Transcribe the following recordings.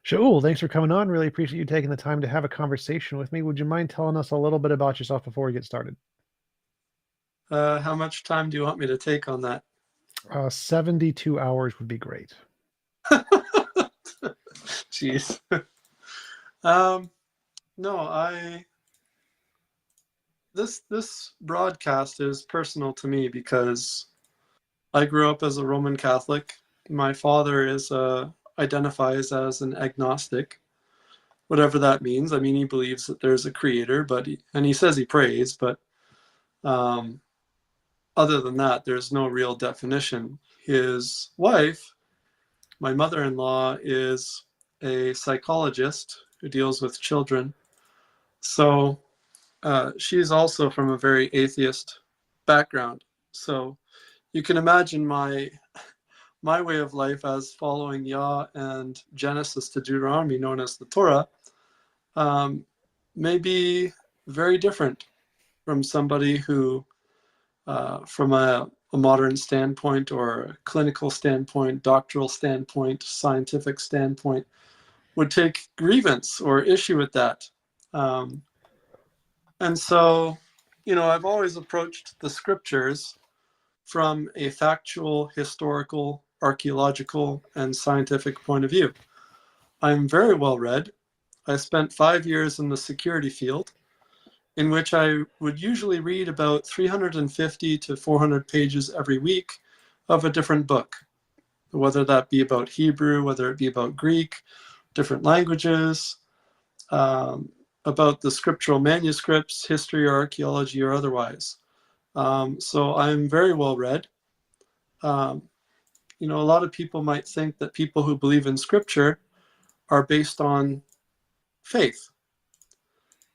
Sha'ul, thanks for coming on. Really appreciate you taking the time to have a conversation with me. Would you mind telling us a little bit about yourself before we get started? How much time do you want me to take on that? 72 hours would be great. Jeez. um, no, this broadcast is personal to me because I grew up as a Roman Catholic. My father identifies as an agnostic, whatever that means. I mean, he believes that there's a creator, and he says he prays, but um, other than that, there's no real definition. His wife, my mother-in-law, is a psychologist who deals with children. So she's also from a very atheist background. So you can imagine my way of life as following Yah and Genesis to Deuteronomy, known as the Torah, may be very different from somebody who, from a modern standpoint or a clinical standpoint, doctoral standpoint, scientific standpoint, would take grievance or issue with that. And so, I've always approached the scriptures from a factual, historical, archaeological, and scientific point of view. I'm very well read. I spent 5 years in the security field, in which I would usually read about 350 to 400 pages every week of a different book, whether that be about Hebrew, whether it be about Greek, different languages, about the scriptural manuscripts, history or archaeology or otherwise. So I'm very well read. A lot of people might think that people who believe in scripture are based on faith.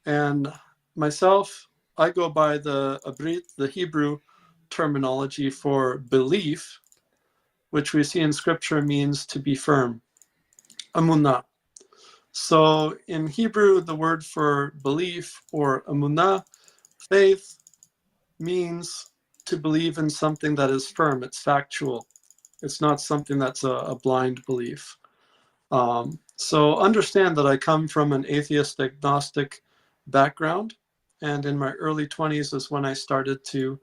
And myself, I go by the Abrit, the Hebrew terminology for belief, which we see in scripture means to be firm. Amunah. So in Hebrew, the word for belief or amunah, faith, means to believe in something that is firm. It's factual. It's not something that's a blind belief. So understand that I come from an atheist agnostic background. And in my early 20s is when I started to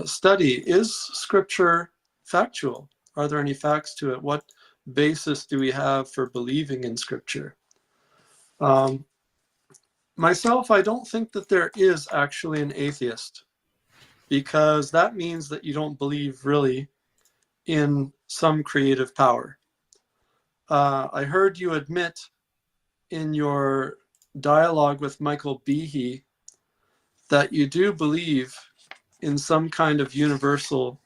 study, is scripture factual? Are there any facts to it? What basis do we have for believing in scripture? Myself, I don't think that there is actually an atheist, because that means that you don't believe really in some creative power. I heard you admit in your dialogue with Michael Behe that you do believe in some kind of universal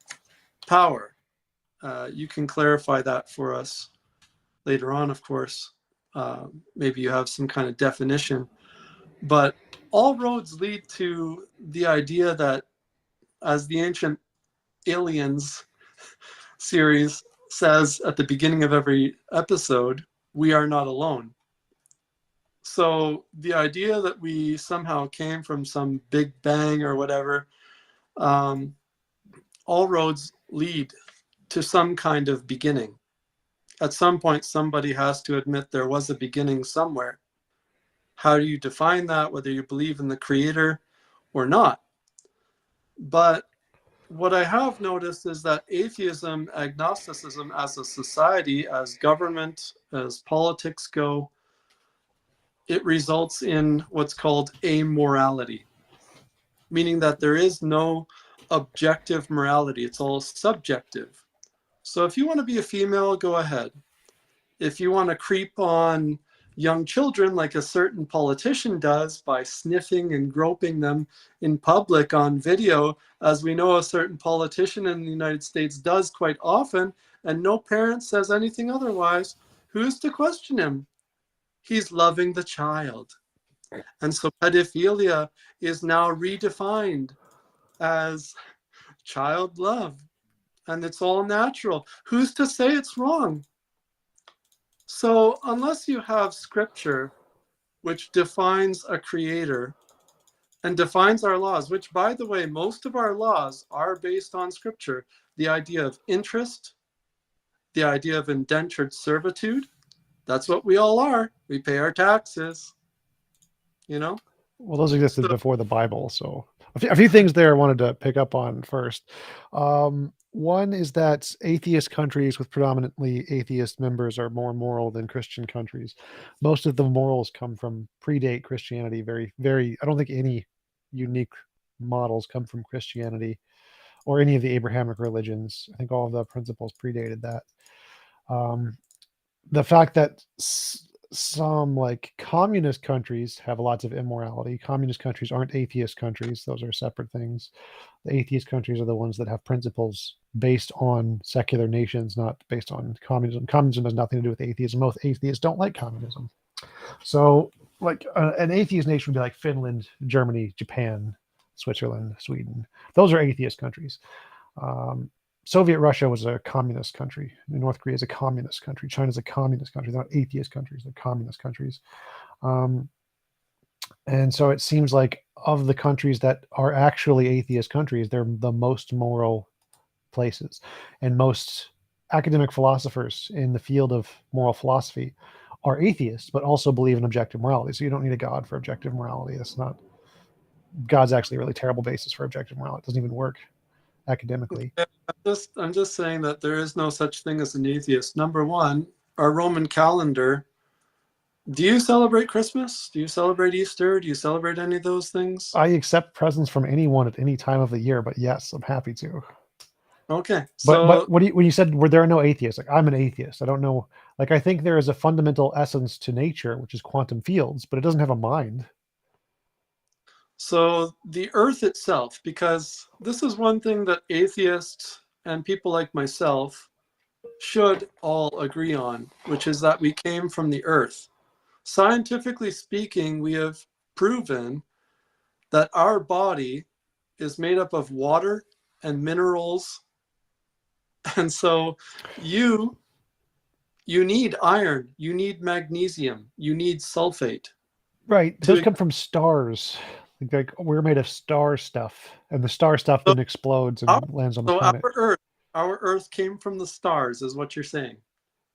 power. You can clarify that for us later on, of course. Maybe you have some kind of definition. But all roads lead to the idea that, as the Ancient Aliens series says at the beginning of every episode, we are not alone. So the idea that we somehow came from some big bang or whatever, all roads lead to some kind of beginning. At some point, somebody has to admit there was a beginning somewhere. How do you define that, whether you believe in the creator or not? But what I have noticed is that atheism, agnosticism as a society, as government, as politics go, it results in what's called amorality, meaning that there is no objective morality. It's all subjective. So if you want to be a female, go ahead. If you want to creep on young children like a certain politician does by sniffing and groping them in public on video, as we know a certain politician in the United States does quite often, and no parent says anything otherwise, who's to question him? He's loving the child. And so pedophilia is now redefined as child love, and it's all natural. Who's to say it's wrong? So unless you have scripture which defines a creator and defines our laws, which, by the way, most of our laws are based on scripture. The idea of interest, the idea of indentured servitude, that's what we all are. We pay our taxes, you know? Well, those existed So, before the Bible, so a few things there I wanted to pick up on first. One is that atheist countries with predominantly atheist members are more moral than Christian countries. Most of the morals come from predate Christianity. Very, very. I don't think any unique models come from Christianity or any of the Abrahamic religions. I think all of the principles predated that. Um, the fact that some like communist countries have lots of immorality. Communist countries aren't atheist countries; those are separate things. The atheist countries are the ones that have principles based on secular nations, not based on communism. Communism has nothing to do with atheism. Most atheists don't like communism. So, like an atheist nation would be like Finland, Germany, Japan, Switzerland, Sweden. Those are atheist countries. Um, Soviet Russia was a communist country. North Korea is a communist country. China is a communist country. They're not atheist countries. They're communist countries. Um, and so it seems like of the countries that are actually atheist countries, they're the most moral places. And most academic philosophers in the field of moral philosophy are atheists, but also believe in objective morality. So you don't need a God for objective morality. That's not, God's actually a really terrible basis for objective morality. It doesn't even work academically. I'm just saying that there is no such thing as an atheist. Number one, our Roman calendar. Do you celebrate Christmas? Do you celebrate Easter? Do you celebrate any of those things? I accept presents from anyone at any time of the year, but yes, I'm happy to. Okay, But so what do you, when you said were there no atheists? Like I'm an atheist. I don't know. Like I think there is a fundamental essence to nature, which is quantum fields, but it doesn't have a mind. the Earth itself, because this is one thing that atheists and people like myself should all agree on, which is that we came from the Earth. Scientifically speaking, we have proven that our body is made up of water and minerals. And so you need iron, you need magnesium, you need sulfate. Right. Those To come from stars. Like we're made of star stuff, and the star stuff so then explodes our, and lands on the so planet. our Earth came from the stars, is what you're saying.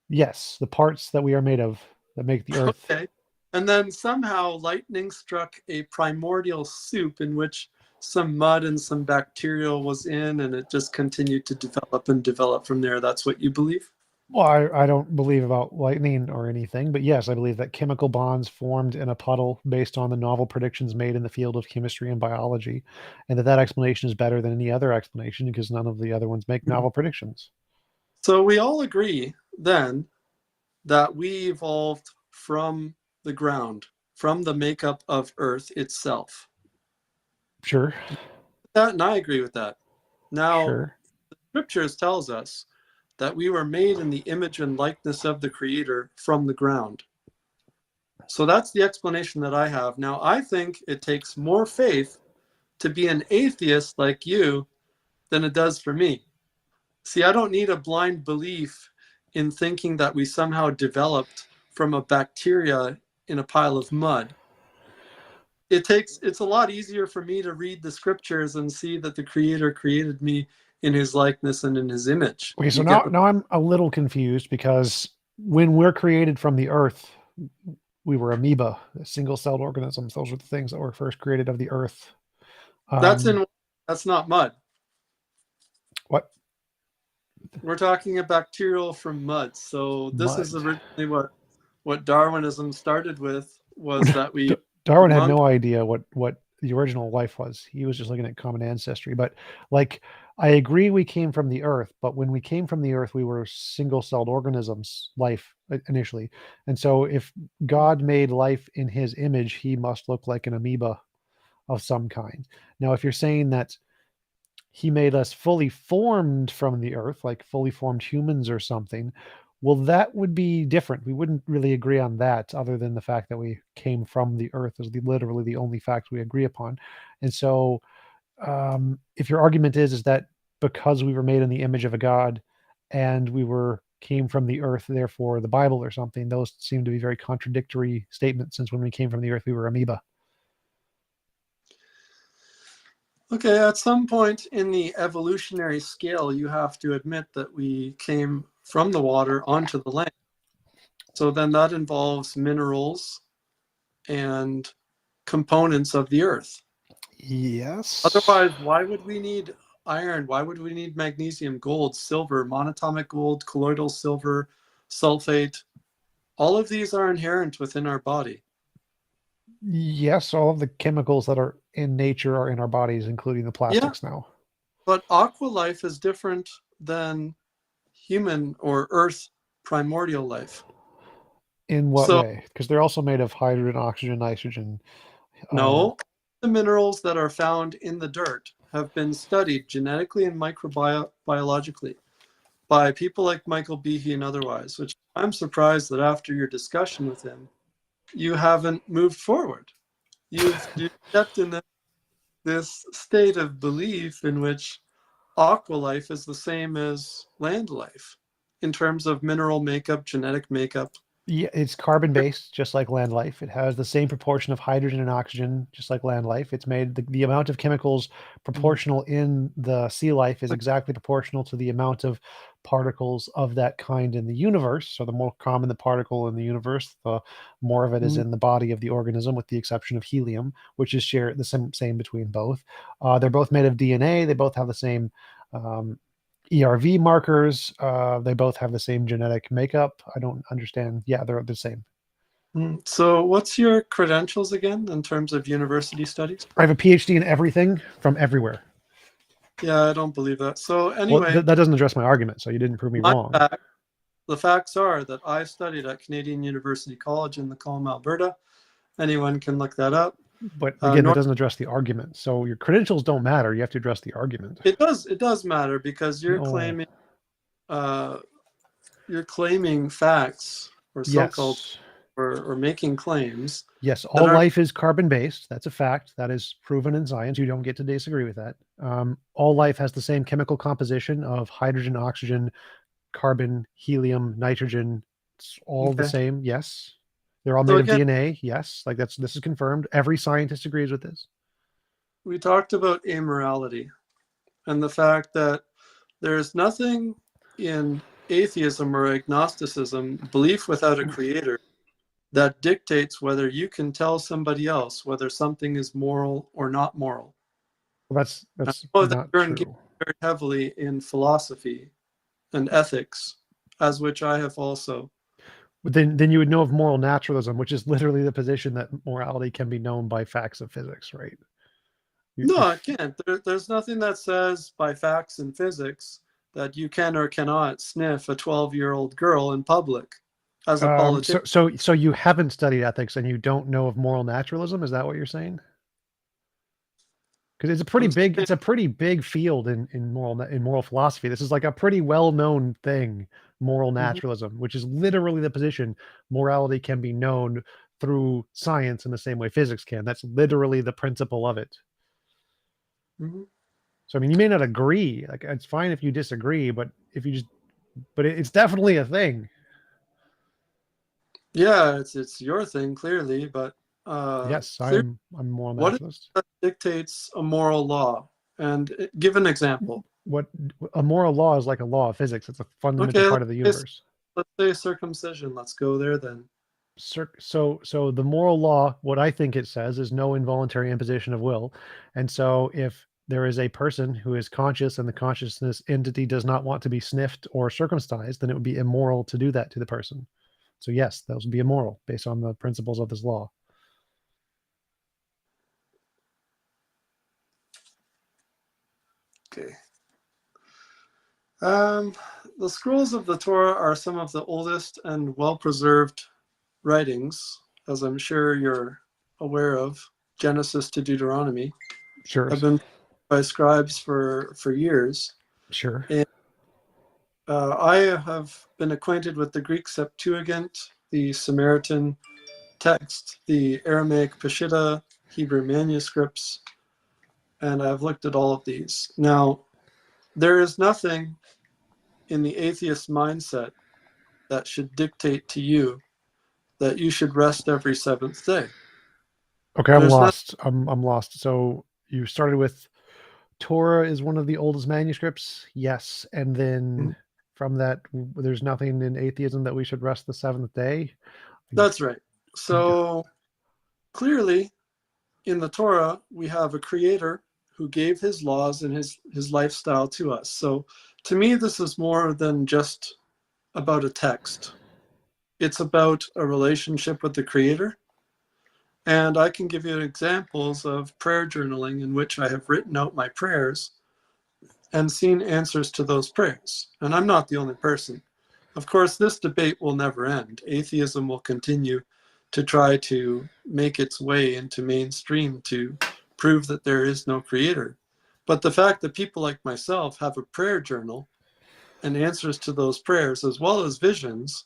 Yes, the parts that we are made of that make the Earth. Okay. And then somehow lightning struck a primordial soup in which some mud and some bacteria was in, and it just continued to develop and develop from there. That's what you believe? Well, I don't believe about lightning or anything, but yes, I believe that chemical bonds formed in a puddle based on the novel predictions made in the field of chemistry and biology, and that explanation is better than any other explanation because none of the other ones make novel predictions. So we all agree then that we evolved from the ground, from the makeup of Earth itself. Sure, That, and I agree with that. Now, sure. scriptures tells us that we were made in the image and likeness of the Creator from the ground. So that's the explanation that I have. Now, I think it takes more faith to be an atheist like you than it does for me. See, I don't need a blind belief in thinking that we somehow developed from a bacteria in a pile of mud. It's a lot easier for me to read the scriptures and see that the Creator created me in his likeness and in his image. Okay, so You get now I'm a little confused because when we're created from the earth, we were amoeba, single-celled organisms. Those were the things that were first created of the earth. that's Um, in that's not mud. what We're talking a bacterial from mud. So this is mud? originally what Darwinism started with, was that we Darwin had monk. no idea what the original life was. He was just looking at common ancestry. But like, I agree we came from the earth, but when we came from the earth, we were single-celled organisms, life initially. And so if God made life in his image, he must look like an amoeba of some kind. Now, if you're saying that he made us fully formed from the earth, like fully formed humans or something, well, that would be different. We wouldn't really agree on that, other than the fact that we came from the earth is literally the only fact we agree upon. And so, if your argument is that because we were made in the image of a God and we were came from the earth, therefore the Bible or something, those seem to be very contradictory statements. Since when we came from the earth, we were amoeba. Okay, at some point in the evolutionary scale, you have to admit that we came from the water onto the land. So then that involves minerals and components of the earth. Yes. Otherwise, why would we need iron? Why would we need magnesium, gold, silver, monatomic gold, colloidal silver, sulfate? All of these are inherent within our body. Yes, all of the chemicals that are in nature are in our bodies, including the Yeah, plastics now. but aqua life is different than human or earth primordial life. In what So, way? Because they're also made of hydrogen, oxygen, nitrogen. Um, no, the minerals that are found in the dirt have been studied genetically and microbiologically by people like Michael Behe and otherwise, which I'm surprised that after your discussion with him, you haven't moved forward. You've kept in this state of belief in which aqua life is the same as land life in terms of mineral makeup, genetic makeup. Yeah, it's carbon based, just like land life. It has the same proportion of hydrogen and oxygen, just like land life. It's made the amount of chemicals proportional in the sea life is exactly proportional to the amount of particles of that kind in the universe. So the more common the particle in the universe, the more of it is Mm, in the body of the organism, with the exception of helium, which is shared the same between both. They're both made of DNA. They both have the same um, ERV markers. They both have the same genetic makeup. I don't understand. Yeah, they're the same. So, what's your credentials again in terms of university studies? I have a PhD in everything from everywhere. Yeah, I don't believe that. So, Well, anyway, that doesn't address my argument, so you didn't prove me my wrong. fact, the facts are that I studied at Canadian University College in Macomb, Alberta. Anyone can look that up. But again, that North, doesn't address the argument. So your credentials don't matter. You have to address the argument. it does matter because No. uh, you're claiming facts or so-called Yes. or making claims Yes, that all aren't. life is carbon based. That's a fact. That is proven in science. You don't get to disagree with that. All life has the same chemical composition of hydrogen, oxygen, carbon, helium, nitrogen. It's all the Okay. same. Yes. They're all So made of again, DNA. Yes. Like this is confirmed. Every scientist agrees with this. we talked about amorality and the fact that there is nothing in atheism or agnosticism, belief without a creator, that dictates whether you can tell somebody else whether something is moral or not moral. Well, I that's know that not you're engaged true. very heavily in philosophy and ethics, as which I have also. But then you would know of moral naturalism, which is literally the position that morality can be known by facts of physics, right? No, I If can't. There's nothing that says by facts and physics that you can or cannot sniff a 12-year-old girl in public as a politician. so you haven't studied ethics and you don't know of moral naturalism, is that what you're saying? Because I'm saying, it's a pretty big field in moral philosophy. This is like a pretty well-known thing, moral mhm, naturalism, which is literally the position morality can be known through science in the same way physics can. That's literally the principle of it. mhm. So I mean, you may not agree. Like it's fine if you disagree, but if you just but it's definitely a thing. Yeah, it's your thing clearly, but Yes, clearly, I'm a moral what is naturalist. it that dictates a moral law? And give an example. What a moral law is, like a law of physics. It's a fundamental Okay, part of the say, universe. let's say circumcision. Let's go there then. So the moral law, what I think it says is no involuntary imposition of will. And so if there is a person who is conscious and the consciousness entity does not want to be sniffed or circumcised, then it would be immoral to do that to the person. So yes, those would be immoral based on the principles of this law. Okay. Um, the scrolls of the Torah are some of the oldest and well-preserved writings, as I'm sure you're aware of. Genesis to Deuteronomy Sure. have been by scribes for years. Sure. And I have been acquainted with the Greek Septuagint, the Samaritan text, the Aramaic Peshitta, Hebrew manuscripts, and I've looked at all of these. Now, there is nothing in the atheist mindset that should dictate to you that you should rest every seventh day. Okay, I'm There's not. lost. I'm lost. So you started with Torah is one of the oldest manuscripts? Yes. And then from that, there's nothing in atheism that we should rest the seventh day? That's right. So clearly, in the Torah, we have a creator who gave his laws and his lifestyle to us. So to me, this is more than just about a text. It's about a relationship with the creator. And I can give you examples of prayer journaling in which I have written out my prayers and seen answers to those prayers. And I'm not the only person. Of course, this debate will never end. Atheism will continue to try to make its way into mainstream to prove that there is no creator. But the fact that people like myself have a prayer journal and answers to those prayers, as well as visions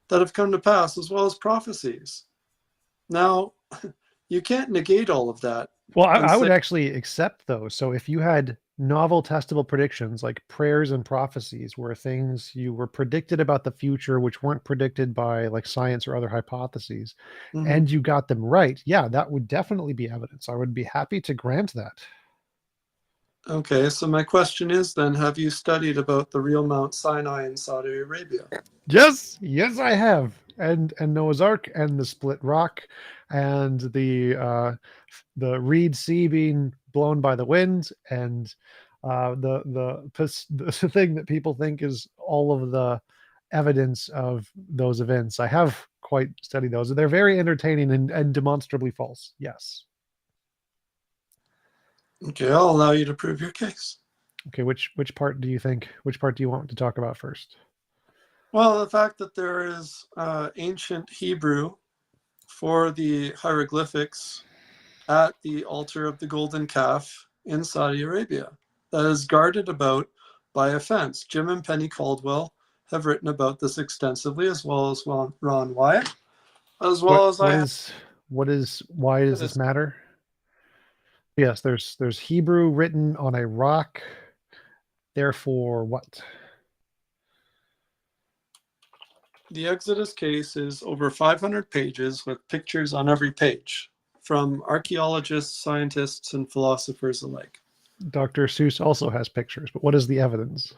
that have come to pass, as well as prophecies. Now, you can't negate all of that. Well, I would actually accept those. So if you had novel testable predictions like prayers and prophecies were things you were predicted about the future which weren't predicted by like science or other hypotheses, and you got them right, yeah, that would definitely be evidence. I would be happy to grant that. Okay, so my question is then, have you studied about the real Mount Sinai in Saudi Arabia? Yes, I have. And Noah's Ark and the split rock and the Reed Sea being blown by the wind and the thing that people think is all of the evidence of those events. I have quite studied those. They're very entertaining and demonstrably false. Yes. Okay, I'll allow you to prove your case. Okay, which part do you want to talk about first? Well, the fact that there is ancient Hebrew for the hieroglyphics at the altar of the golden calf in Saudi Arabia that is guarded about by a fence. Jim and Penny Caldwell have written about this extensively, as well as Ron YaHUAH, as well as why does this matter? Yes, there's Hebrew written on a rock. Therefore, what? The Exodus case is over 500 pages with pictures on every page from archaeologists, scientists, and philosophers alike. Dr. Seuss also has pictures, but what is the evidence?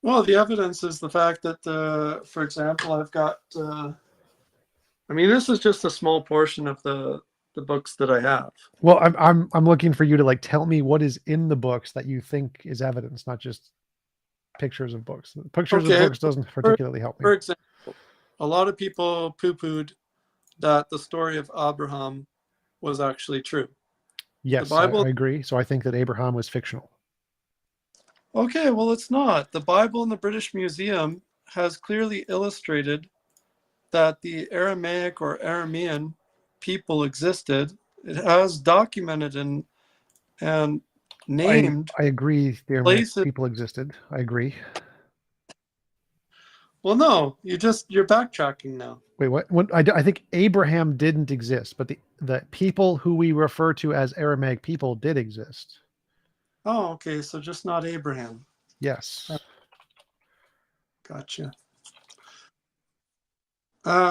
Well, the evidence is the fact that, for example, I've got, this is just a small portion of the books that I have. Well, I'm looking for you to like tell me what is in the books that you think is evidence, not just pictures of books. Pictures of books doesn't particularly help me. For example, a lot of people poo-pooed that the story of Abraham was actually true. Yes, I agree. So I think that Abraham was fictional. Okay, well, it's not. The Bible in the British Museum has clearly illustrated that the Aramaic or Aramean people existed. It has documented and named. I agree. The Aramaic people existed. I agree. Well, no, you're backtracking now. Wait, what? I think Abraham didn't exist, but the people who we refer to as Aramaic people did exist. Oh, okay. So just not Abraham. Yes. Gotcha.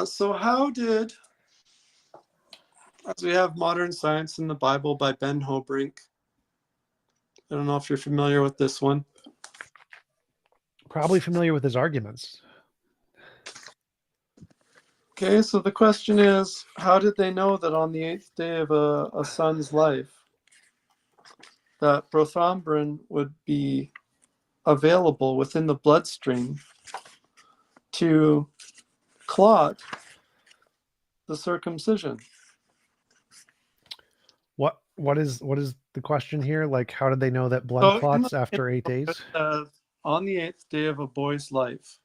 So how did, as we have Modern Science in the Bible by Ben Hobrink, I don't know if you're familiar with this one. Probably familiar with his arguments. Okay, so the question is, how did they know that on the 8th day of a son's life, that prothrombin would be available within the bloodstream to clot the circumcision? What is the question here? Like, how did they know that blood clots after 8 days? On the 8th day of a boy's life,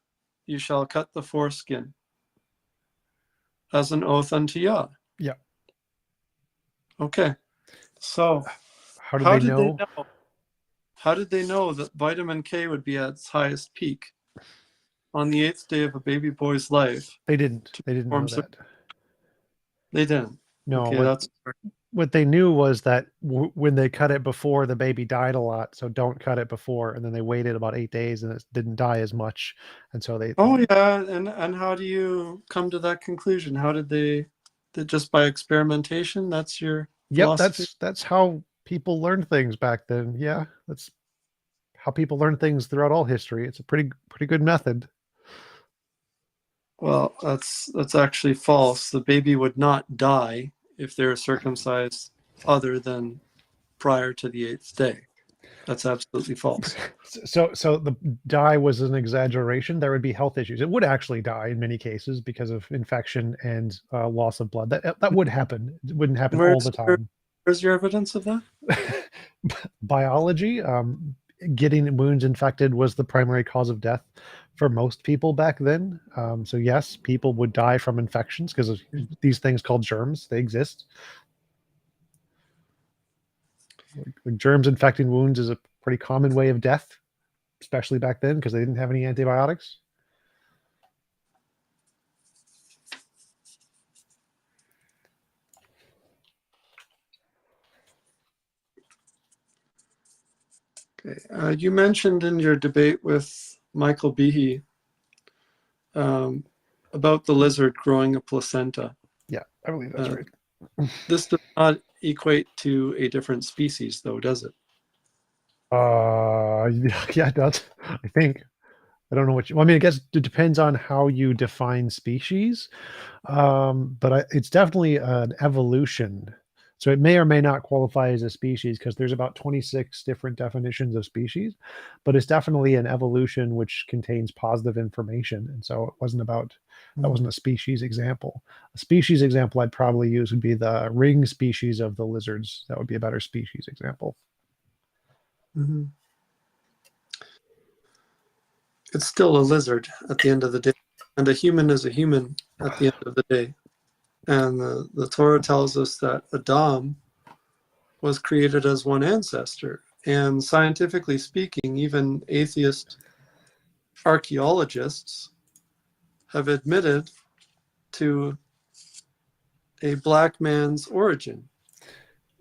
you shall cut the foreskin as an oath unto Yah. Yeah. Okay. So how did they know? How did they know that vitamin K would be at its highest peak on the 8th day of a baby boy's life? They didn't know that. They didn't. No, okay, what they knew was that when they cut it before, the baby died a lot, so don't cut it before. And then they waited about 8 days and it didn't die as much. And so they... Oh, yeah. And how do you come to that conclusion? How did they just by experimentation? That's your philosophy? That's how people learned things back then. Yeah, that's how people learn things throughout all history. It's a pretty good method. Well, that's actually false. The baby would not die if they were circumcised other than prior to the eighth day. That's absolutely false. So the die was an exaggeration. There would be health issues. It would actually die in many cases because of infection and loss of blood. That would happen. It wouldn't happen all the time. Where's your evidence of that? Biology, getting wounds infected was the primary cause of death for most people back then. So yes, people would die from infections because of these things called germs. They exist. Like germs infecting wounds is a pretty common way of death, especially back then because they didn't have any antibiotics. Okay. You mentioned in your debate with Michael Behe about the lizard growing a placenta. Yeah, I believe that's right. This does not equate to a different species, though, does it? Yeah, it does. I think. I don't know what you, well, I mean, I guess it depends on how you define species. But it's definitely an evolution. So it may or may not qualify as a species because there's about 26 different definitions of species, but it's definitely an evolution which contains positive information. And so that wasn't a species example. A species example I'd probably use would be the ring species of the lizards. That would be a better species example. Mm-hmm. It's still a lizard at the end of the day, and a human is a human at the end of the day. And the Torah tells us that Adam was created as one ancestor. And scientifically speaking, even atheist archaeologists have admitted to a black man's origin.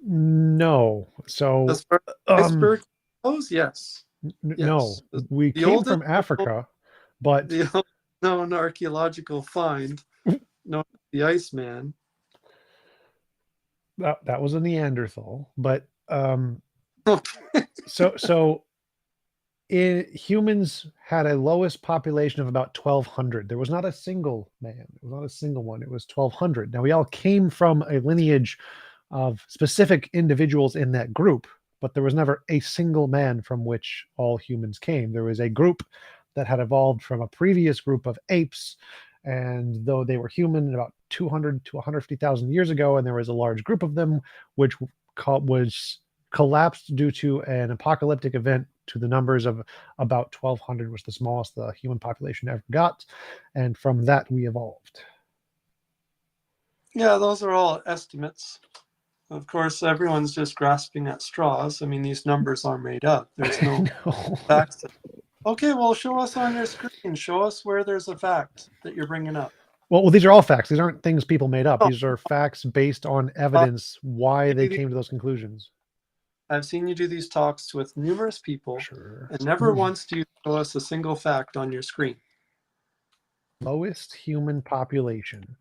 No. So, As far as iceberg goes, yes. no, Yes. we The came oldest from Africa, but known archaeological find, known as the Iceman. that was a Neanderthal. But Okay. so humans had a lowest population of about 1,200. There was not a single man. It was not a single one. It was 1,200. Now we all came from a lineage of specific individuals in that group, but there was never a single man from which all humans came. There was a group that had evolved from a previous group of apes, and though they were human about 200 to 150,000 years ago, and there was a large group of them which was collapsed due to an apocalyptic event to the numbers of about 1,200 was the smallest the human population ever got, and from that we evolved. Yeah, those are all estimates. Of course, everyone's just grasping at straws. I mean, these numbers are made up. There's no No. facts. Okay, well, show us on your screen. Show us where there's a fact that you're bringing up. Well, these are all facts. These aren't things people made up. Oh, These are facts based on uh, evidence why they came to those conclusions. I've seen you do these talks with numerous people, Sure. and never once do you show us a single fact on your screen. Lowest human population.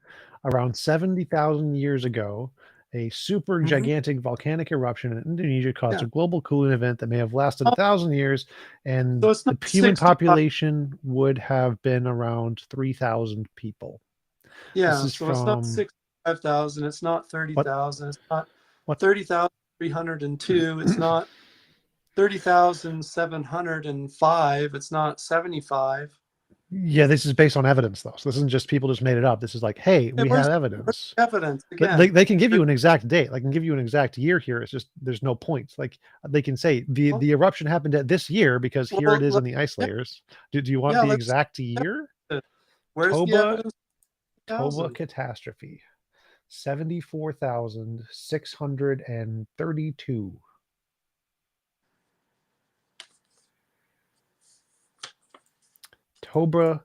Around 70,000 years ago, a super Mm-hmm. gigantic volcanic eruption in Indonesia caused Yeah. a global cooling event that may have lasted Oh, 1,000 years, and so it's the not human 65. population would have been around 3,000 people. This Yeah, is so it's not from 65,000. It's not what? 30,000. It's not What? 30,302. It's not 30,705. It's not 75. Yeah, this is based on evidence, though. So this isn't just people just made it up. This is like, hey, Hey, we where's have the evidence. evidence They, again? they can give you an exact date. They can give you an exact year here. It's just there's no point. Like they can say the eruption happened at this year because here it Well, is in the ice yeah, layers. Do you want yeah, the let's. exact year? Where's the Toba evidence? Toba 1,000. catastrophe. 74,632. Toba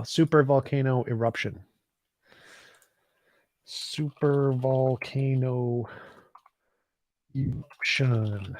super volcano eruption. Super volcano eruption.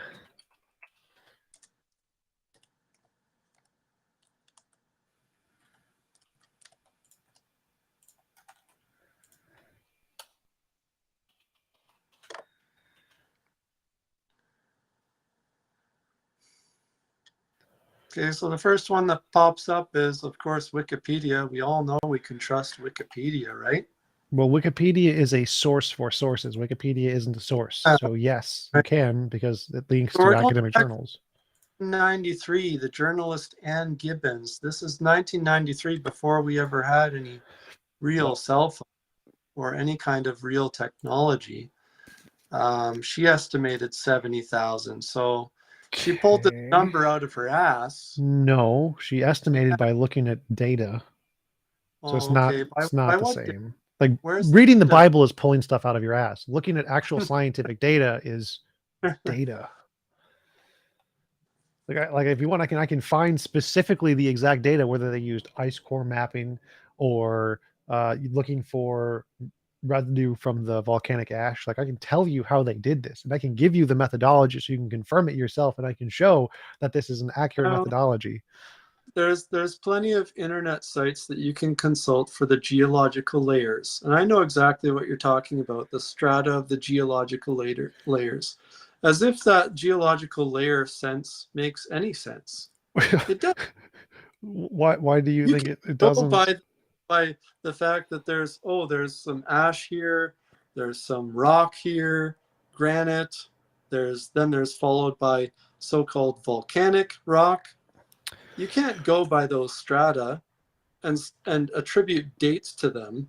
Okay, so the first one that pops up is, of course, Wikipedia. We all know we can trust Wikipedia, right? Well, Wikipedia is a source for sources. Wikipedia isn't a source. So yes, you Right. can because it links So to we're going academic back journals. to 93, the journalist Ann Gibbons. This is 1993, before we ever had any real cell phone or any kind of real technology. She estimated 70,000. So she pulled this Okay. number out of her ass. No, she estimated by looking at data. So Oh, okay. it's By not the what? same. Like Where's reading the the Bible is pulling stuff out of your ass. Looking at actual scientific data is data. Like if you want, I can find specifically the exact data, whether they used ice core mapping or looking for residue from the volcanic ash. Like I can tell you how they did this, and I can give you the methodology so you can confirm it yourself, and I can show that this is an accurate well, methodology. there's plenty of internet sites that you can consult for the geological layers. And I know exactly what you're talking about, the strata of the geological layers. As if that geological layer sense makes any sense. It does. Why do you You think can it go doesn't? by the fact that there's some ash here, there's some rock here, granite, there's followed by so-called volcanic rock. You can't go by those strata and attribute dates to them.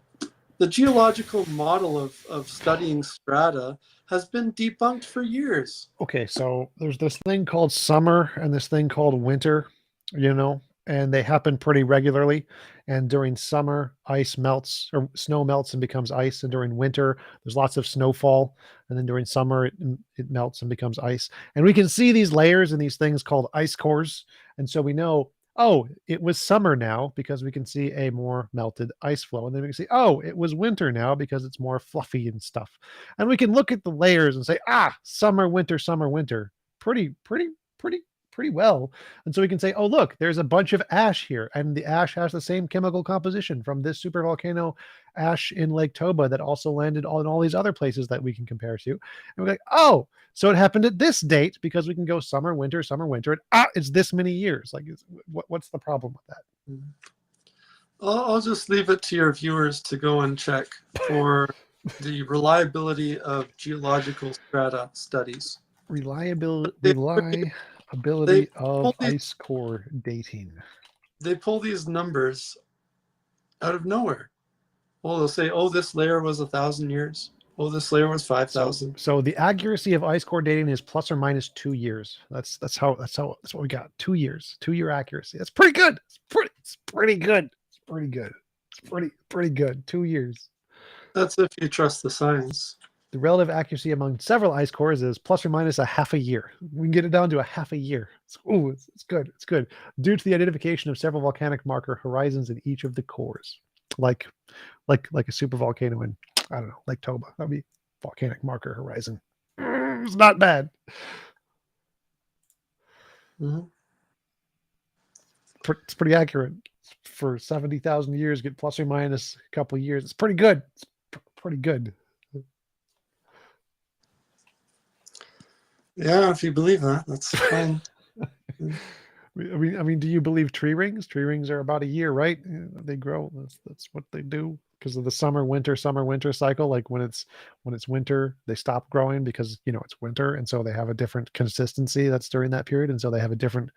The geological model of studying strata has been debunked for years. Okay, so there's this thing called summer and this thing called winter, you know, and they happen pretty regularly. And during summer, ice melts or snow melts and becomes ice. And during winter, there's lots of snowfall. And then during summer, it melts and becomes ice. And we can see these layers and these things called ice cores. And so we know, oh, it was summer now because we can see a more melted ice flow. And then we can see, oh, it was winter now because it's more fluffy and stuff. And we can look at the layers and say, ah, summer, winter, pretty, pretty, pretty, pretty well. And so we can say, oh, look, there's a bunch of ash here, and the ash has the same chemical composition from this supervolcano ash in Lake Toba that also landed in all these other places that we can compare to. And we're like, oh, so it happened at this date because we can go summer, winter, and it's this many years. Like, what's the problem with that? I'll just leave it to your viewers to go and check for the reliability of geological strata studies. They, they Reliability pull of these ice core dating. they pull these numbers out of nowhere. Oh, they'll say, "Oh, this layer was 1,000 years. Oh, this layer was 5,000." So the accuracy of ice core dating is plus or minus 2 years. That's what we got. 2 years, 2 year accuracy. That's pretty good. It's pretty good. It's pretty good. It's pretty good. 2 years. That's if you trust the science. The relative accuracy among several ice cores is plus or minus a half a year. We can get it down to a half a year. It's good. It's good. Due to the identification of several volcanic marker horizons in each of the cores, like like a super volcano in, I don't know, Lake Toba. That'd be volcanic marker horizon. It's not bad. Mm-hmm. It's pretty accurate for 70,000 years. Get plus or minus a couple of years. It's pretty good. It's pretty good. Yeah, if you believe that, that's fine. I mean, do you believe tree rings? Tree rings are about a year, right? They grow. That's what they do because of the summer winter cycle. Like when it's winter, they stop growing because it's winter, and so they have a different consistency that's during that period, and so they have a different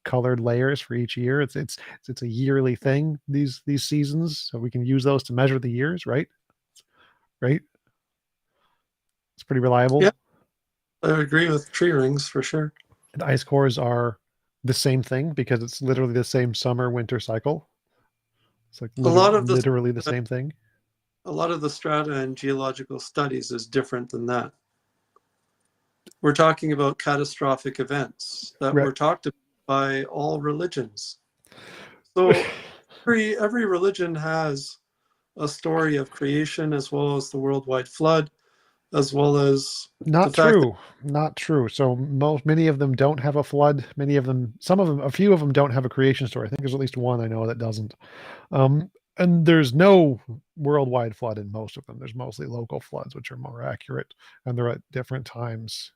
colored layers for each year. It's a yearly thing. These seasons, so we can use those to measure the years, right? Right. It's pretty reliable. Yeah, I agree with tree rings for sure. And ice cores are the same thing because it's literally the same summer winter cycle. It's like A lot of the literally the same thing. a lot of the strata and geological studies is different than that. We're talking about catastrophic events that Right. were talked about by all religions. So every religion has a story of creation as well as the worldwide flood, as well as the Not fact that true. Not true. So many of them don't have a flood. A few of them don't have a creation story. I think there's at least one I know that doesn't. And there's no worldwide flood in most of them. There's mostly local floods, which are more accurate, and they're at different times.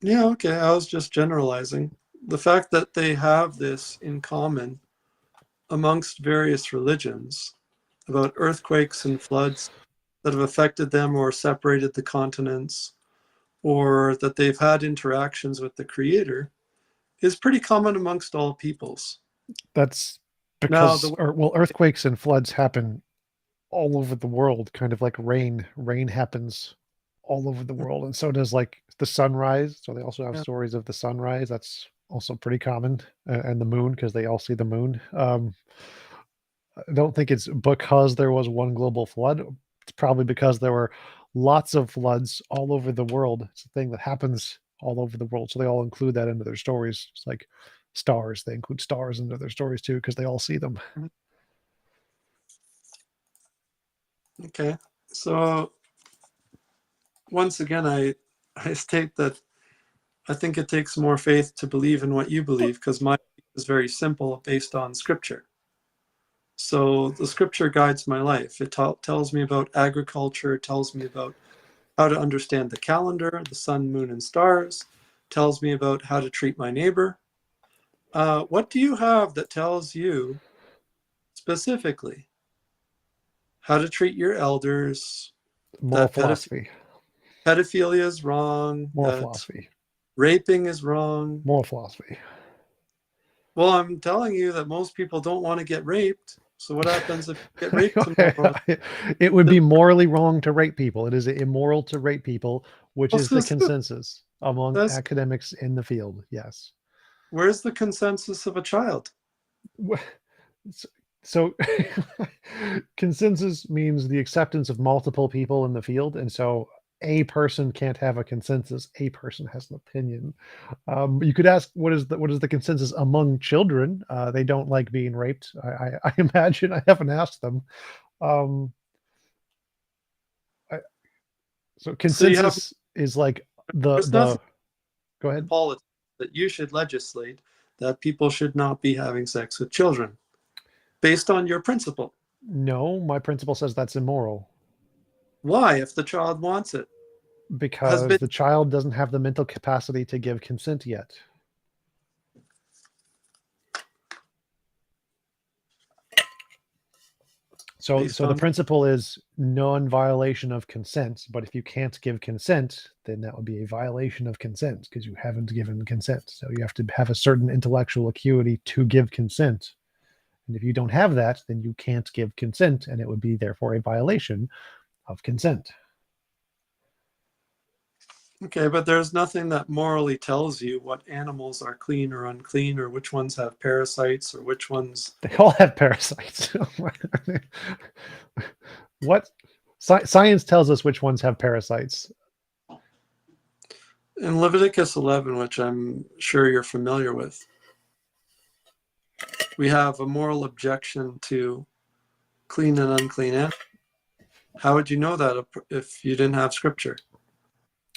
yeah, okay, I was just generalizing. the fact that they have this in common amongst various religions about earthquakes and floods that have affected them or separated the continents, or that they've had interactions with the creator, is pretty common amongst all peoples. That's Now, because, or well, earthquakes and floods happen all over the world, kind of like rain. Rain happens all over the world, and so does like the sunrise. So they also have yeah, stories of the sunrise. That's also pretty common, and the moon because they all see the moon. I don't think it's because there was one global flood. It's probably because there were lots of floods all over the world. It's a thing that happens all over the world. So they all include that into their stories. It's like stars. They include stars into their stories too because they all see them. okay. So once again, I state that I think it takes more faith to believe in what you believe, because my belief is very simple, based on scripture. So the scripture guides my life. It tells me about agriculture. It tells me about how to understand the calendar, the sun, moon, and stars. Tells me about how to treat my neighbor. What do you have that tells you specifically how to treat your elders, Moral that philosophy. pedophilia is wrong, Moral that philosophy. raping is wrong? Moral philosophy. Well, I'm telling you that most people don't want to get raped. So what happens if you get raped tomorrow? It would be morally wrong to rape people. It is immoral to rape people, which is the consensus among That's, academics in the field. Yes. where's the consensus of a child? So consensus means the acceptance of multiple people in the field. And so a person can't have a consensus. A person has an opinion. You could ask, what is the consensus among children? They don't like being raped. I imagine. I haven't asked them. I, so So you have, consensus is like there's nothing go in ahead. politics that you should legislate that people should not be having sex with children based on your principle. No, my principle says that's immoral Why, if the child wants it? Has because been, the child doesn't have the mental capacity to give consent yet. So based the on, principle is non-violation of consent, but if you can't give consent, then that would be a violation of consent because you haven't given consent. So you have to have a certain intellectual acuity to give consent. And if you don't have that, then you can't give consent, and it would be therefore a violation of consent. okay, but there's nothing that morally tells you what animals are clean or unclean, or which ones have parasites, or which ones. They all have parasites. What? Science tells us which ones have parasites. In Leviticus 11, which I'm sure you're familiar with, we have a moral objection to clean and unclean animals. How would you know that if you didn't have scripture?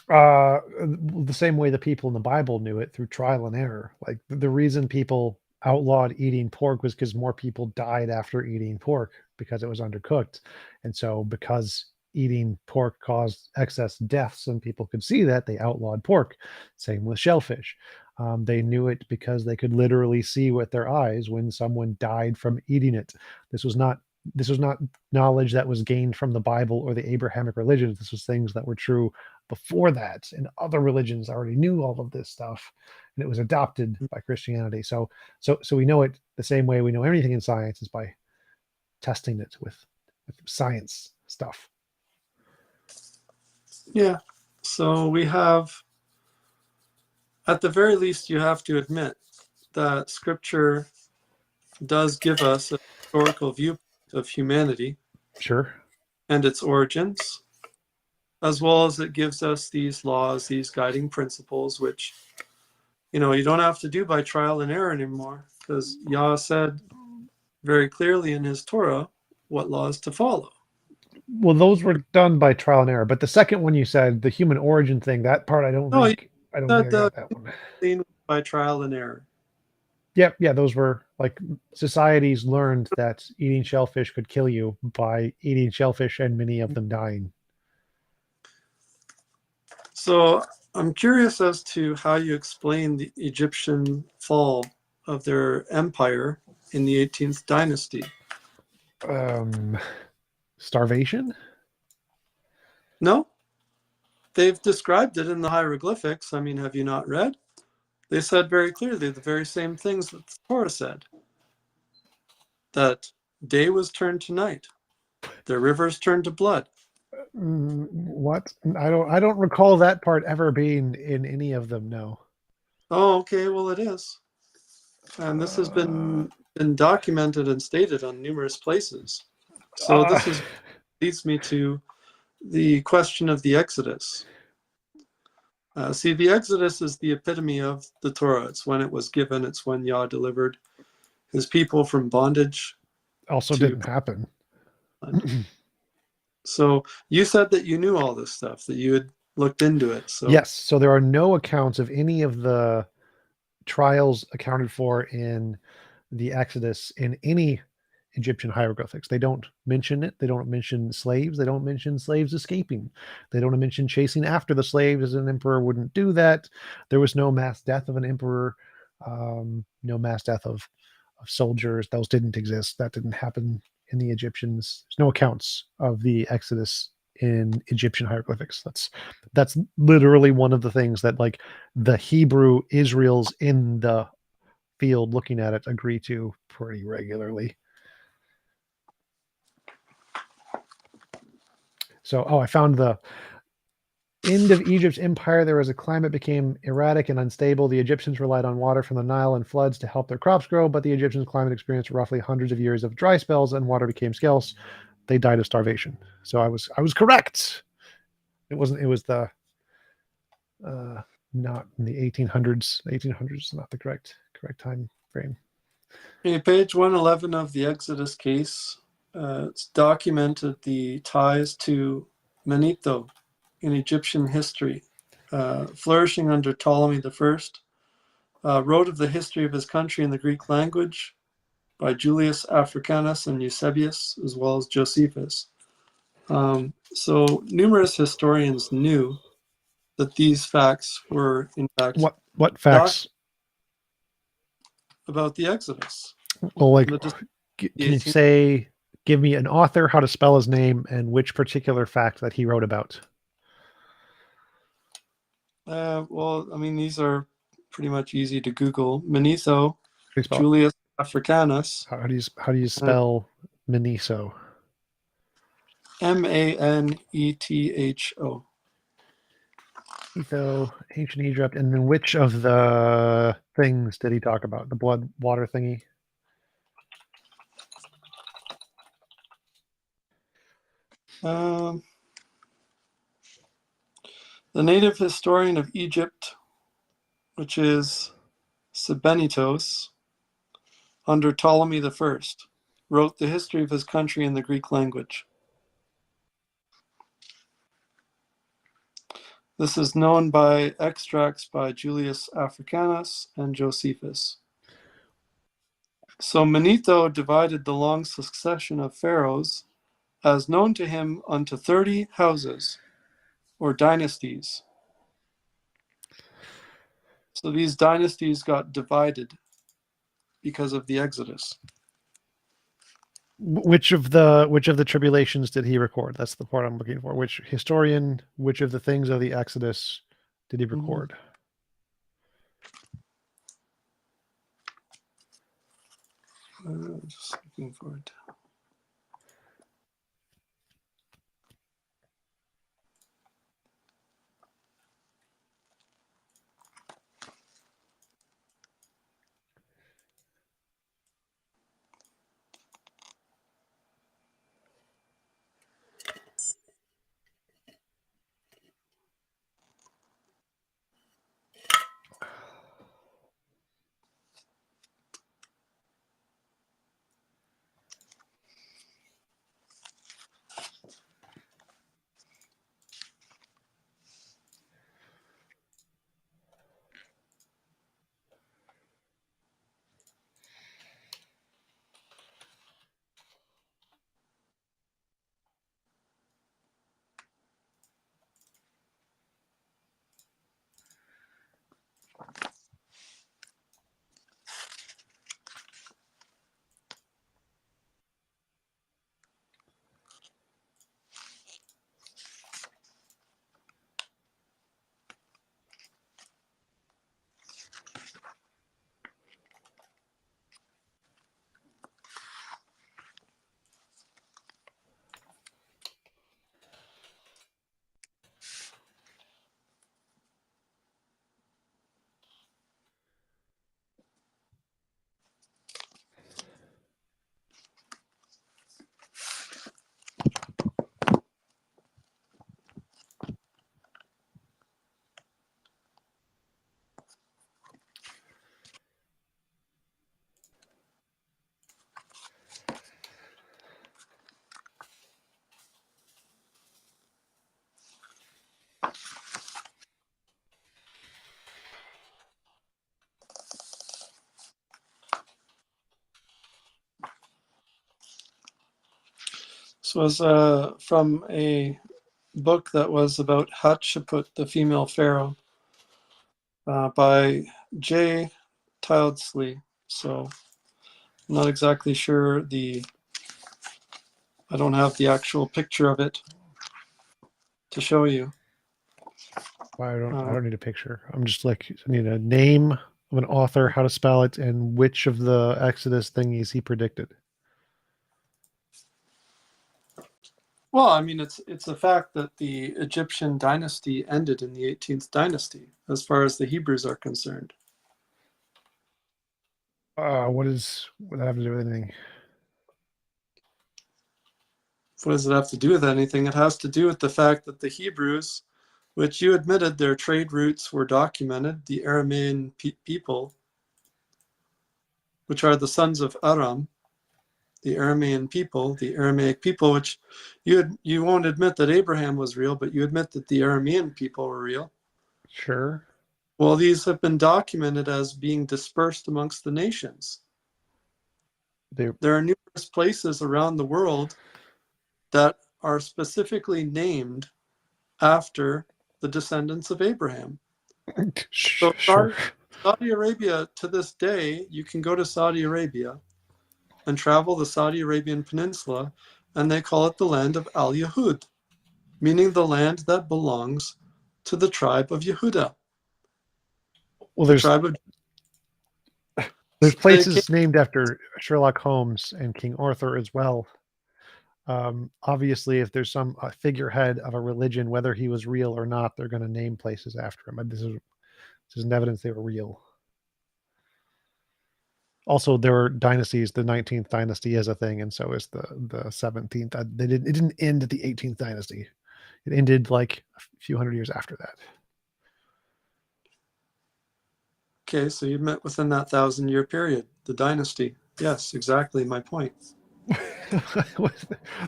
The same way the people in the Bible knew it, through trial and error. Like the reason people outlawed eating pork was because more people died after eating pork because it was undercooked. And so because eating pork caused excess deaths and people could see that, they outlawed pork. Same with shellfish. They knew it because they could literally see with their eyes when someone died from eating it. This was not knowledge that was gained from the Bible or the Abrahamic religions. This was things that were true before that, and other religions already knew all of this stuff, and it was adopted by Christianity. So we know it the same way we know everything in science is by testing it with science stuff. Yeah. So we have, at the very least, you have to admit that scripture does give us a historical view of humanity Sure. and its origins, as well as it gives us these laws, these guiding principles, which, you don't have to do by trial and error anymore, because Yah said very clearly in his Torah what laws to follow. Well, those were done by trial and error, but the second one you said, the human origin thing, that part I don't No, he think I said got that one. clean by trial and error. Yeah, those were like societies learned that eating shellfish could kill you by eating shellfish and many of them dying. So I'm curious as to how you explain the Egyptian fall of their empire in the 18th dynasty. Starvation? No, they've described it in the hieroglyphics. I mean, have you not read? They said very clearly the very same things that the Torah said. That day was turned to night. Their rivers turned to blood. What? I don't recall that part ever being in any of them. No. Oh, okay. Well, it is, and this has been documented and stated on numerous places. So uh, this is leads me to the question of the Exodus. See, the Exodus is the epitome of the Torah. It's when it was given. It's when Yah delivered his people from bondage also to. didn't happen. So you said that you knew all this stuff, that you had looked into it. So Yes. So there are no accounts of any of the trials accounted for in the Exodus in any Egyptian hieroglyphics. They don't mention it. They don't mention slaves. They don't mention slaves escaping. They don't mention chasing after the slaves, as an emperor wouldn't do that. There was no mass death of an emperor, no mass death of soldiers. Those didn't exist. That didn't happen in the Egyptians. There's no accounts of the Exodus in Egyptian hieroglyphics. That's literally one of the things that, like, the Hebrew Israels in the field looking at it agree to pretty regularly. So, I found the end of Egypt's empire. There was a climate became erratic and unstable. The Egyptians relied on water from the Nile and floods to help their crops grow, but the Egyptians' climate experienced roughly hundreds of years of dry spells and water became scarce. They died of starvation. So I was correct. It wasn't. It was the not in the 1800s. 1800s is not the correct time frame. in page 111 of the Exodus case, it's documented the ties to Manetho in Egyptian history, flourishing under Ptolemy I, wrote of the history of his country in the Greek language by Julius Africanus and Eusebius, as well as Josephus. So numerous historians knew that these facts were, in fact, What facts? About the Exodus. Well, like, The can you say, give me an author, how to spell his name, and which particular fact that he wrote about? Well, I mean, these are pretty much easy to Google. Manetho, How do you spell it? Julius Africanus, How do you spell Meniso? Manetho. Etho, ancient Egypt, and then which of the things did he talk about? The blood water thingy? The native historian of Egypt, which is Sebennytos, under Ptolemy I, wrote the history of his country in the Greek language. This is known by extracts by Julius Africanus and Josephus. So Manetho divided the long succession of pharaohs, as known to him, unto 30 houses, or dynasties. So these dynasties got divided because of the Exodus. Which of the tribulations did he record? That's the part I'm looking for. Which historian, which of the things of the Exodus did he record? Just looking for it. was from a book that was about Hatshepsut, the female pharaoh, by J. Tildesley. So I'm not exactly sure I don't have the actual picture of it to show you. I don't need a picture. I'm just like, I need a name of an author, how to spell it, and which of the Exodus thingies he predicted. Well, I mean, it's a fact that the Egyptian dynasty ended in the 18th dynasty, as far as the Hebrews are concerned. What does that have to do with anything? What does it have to do with anything? It has to do with the fact that the Hebrews, which you admitted their trade routes were documented, the Aramean people, which are the sons of Aram, the Aramean people, the Aramaic people, which you won't admit that Abraham was real, but you admit that the Aramean people were real. Sure. Well, these have been documented as being dispersed amongst the nations. There are numerous places around the world that are specifically named after the descendants of Abraham. So Sure. Saudi Arabia, to this day, you can go to Saudi Arabia and travel the Saudi Arabian Peninsula, and they call it the land of Al-Yahud, meaning the land that belongs to the tribe of Yehuda. Well, The tribe of there's places named after Sherlock Holmes and King Arthur as well. Obviously, if there's some figurehead of a religion, whether he was real or not, they're going to name places after him. This is evidence they were real. Also, there were dynasties. The 19th dynasty is a thing, and so is the 17th. It didn't end at the 18th dynasty. It ended like a few hundred years after that. Okay, so you met within that 1,000-year period, the dynasty. Yes, exactly my point.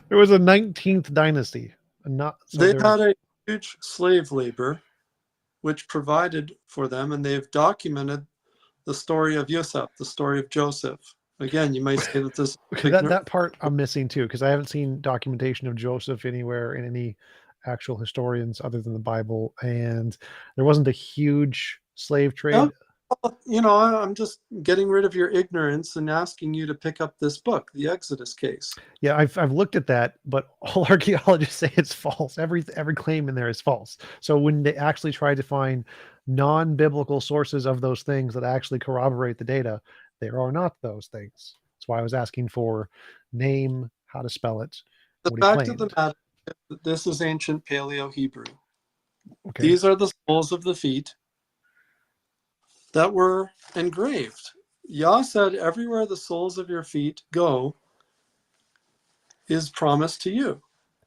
There was a 19th dynasty. They had a huge slave labor, which provided for them, and they've documented the story of Yusuf, the story of Joseph. Again, you might say that this that part I'm missing too, because I haven't seen documentation of Joseph anywhere in any actual historians other than the Bible, and there wasn't a huge slave trade. I'm just getting rid of your ignorance and asking you to pick up this book, the Exodus case. Yeah, I've looked at that, but all archaeologists say it's false. Every claim in there is false. So when they actually try to find non-biblical sources of those things that actually corroborate the data, there are not those things. That's why I was asking for name, how to spell it. The fact of the matter is that this is ancient Paleo-Hebrew. Okay. These are the soles of the feet that were engraved. Yah said, everywhere the soles of your feet go is promised to you.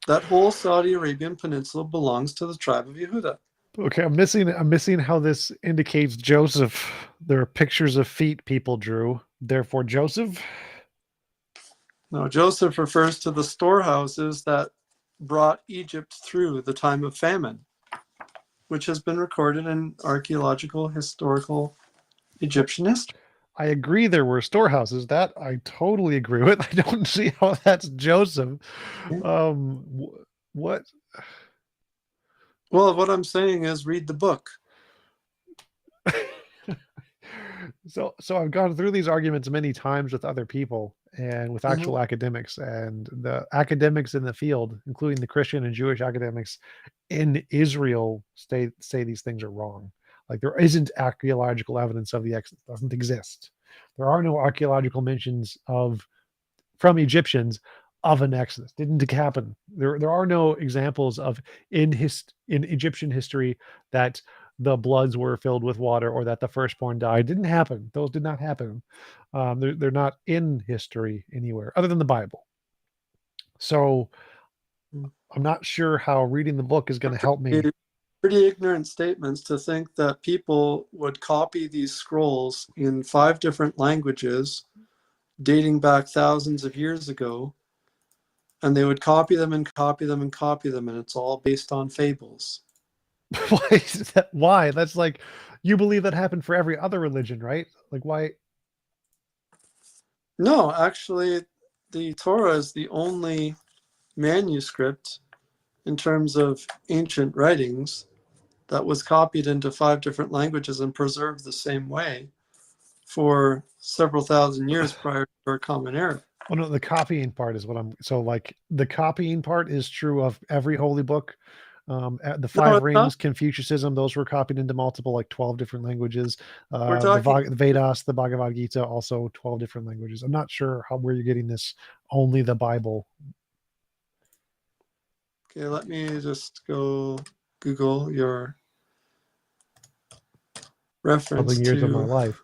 That whole Saudi Arabian peninsula belongs to the tribe of Yehuda. Okay, I'm missing how this indicates Joseph. There are pictures of feet people drew. Therefore, Joseph? No, Joseph refers to the storehouses that brought Egypt through the time of famine, which has been recorded in archaeological, historical Egyptian history. I agree there were storehouses. That I totally agree with. I don't see how that's Joseph. What? Well, what I'm saying is read the book. So I've gone through these arguments many times with other people and with actual academics, and the academics in the field, including the Christian and Jewish academics in Israel, say these things are wrong. Like there isn't archaeological evidence of the Exodus. Doesn't exist. There are no archaeological mentions from Egyptians of an Exodus. Didn't happen. There are no examples of in Egyptian history that the bloods were filled with water or that the firstborn died. Didn't happen. Those did not happen. They're not in history anywhere other than the Bible. So I'm not sure how reading the book is going to help me. Pretty ignorant statements to think that people would copy these scrolls in 5 different languages dating back thousands of years ago, and they would copy them and copy them and copy them, and it's all based on fables. Why is that? Why? That's like, you believe that happened for every other religion, right? Like, why? No, actually, the Torah is the only manuscript in terms of ancient writings that was copied into 5 different languages and preserved the same way for several thousand years prior to our common era. Well, no, the copying part is what I'm. So, like, the copying part is true of every holy book. The No, Five it's not. Rings, Confucianism, those were copied into multiple, like 12 different languages. We're talking. The Vedas, the Bhagavad Gita, also 12 different languages. I'm not sure where you're getting this. Only the Bible. Okay, let me just go Google your reference Years of my to. life.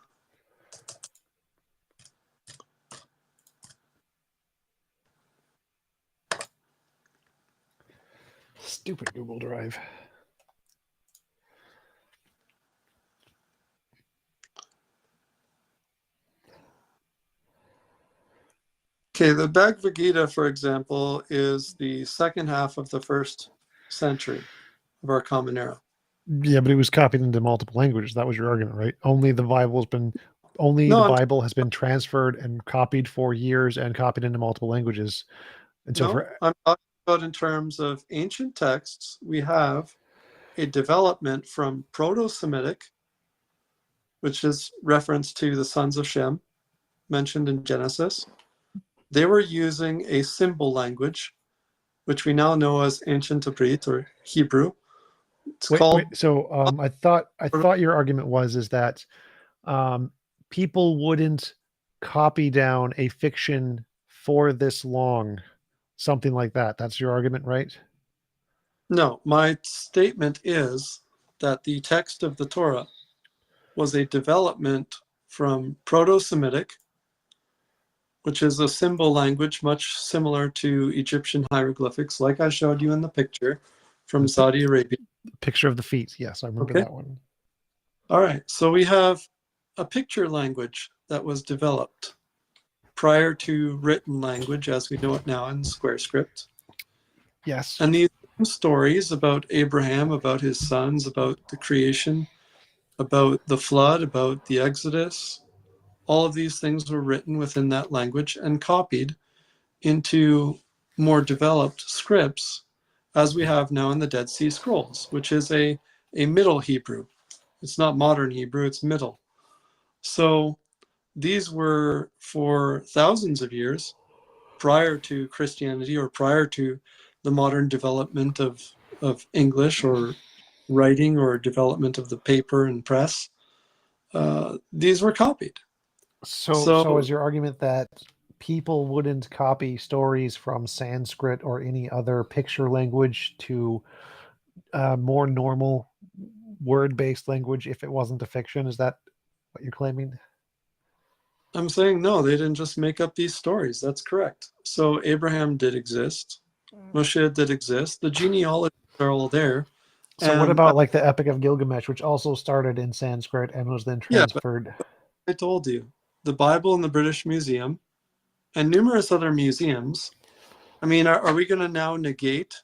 Stupid Google Drive. Okay, the Bhagavad Gita, for example, is the second half of the 1st century of our common era. Yeah, but it was copied into multiple languages. That was your argument, right? Only the Bible has been transferred and copied for years and copied into multiple languages. And so I'm talking about in terms of ancient texts, we have a development from Proto-Semitic, which is reference to the sons of Shem mentioned in Genesis. They were using a symbol language, which we now know as Ancient Hebrew or Hebrew. It's called. So I thought your argument is that people wouldn't copy down a fiction for this long, something like that. That's your argument, right? No, my statement is that the text of the Torah was a development from Proto-Semitic, which is a symbol language much similar to Egyptian hieroglyphics, like I showed you in the picture from Saudi Arabia. Picture of the feet. Yes, I remember that one. All right. So we have a picture language that was developed prior to written language as we know it now in square script. Yes. And these stories about Abraham, about his sons, about the creation, about the flood, about the Exodus, all of these things were written within that language and copied into more developed scripts as we have now in the Dead Sea Scrolls, which is a Middle Hebrew. It's not modern Hebrew, it's Middle. So these were for thousands of years prior to Christianity or prior to the modern development of English or writing or development of the paper and press. These were copied. So is your argument that people wouldn't copy stories from Sanskrit or any other picture language to more normal word-based language if it wasn't a fiction? Is that what you're claiming? I'm saying no, they didn't just make up these stories. That's correct. So Abraham did exist. Moshe did exist. The genealogies are all there. So what about like the Epic of Gilgamesh, which also started in Sanskrit and was then transferred? Yeah, I told you, the Bible in the British Museum and numerous other museums. I mean, are we going to now negate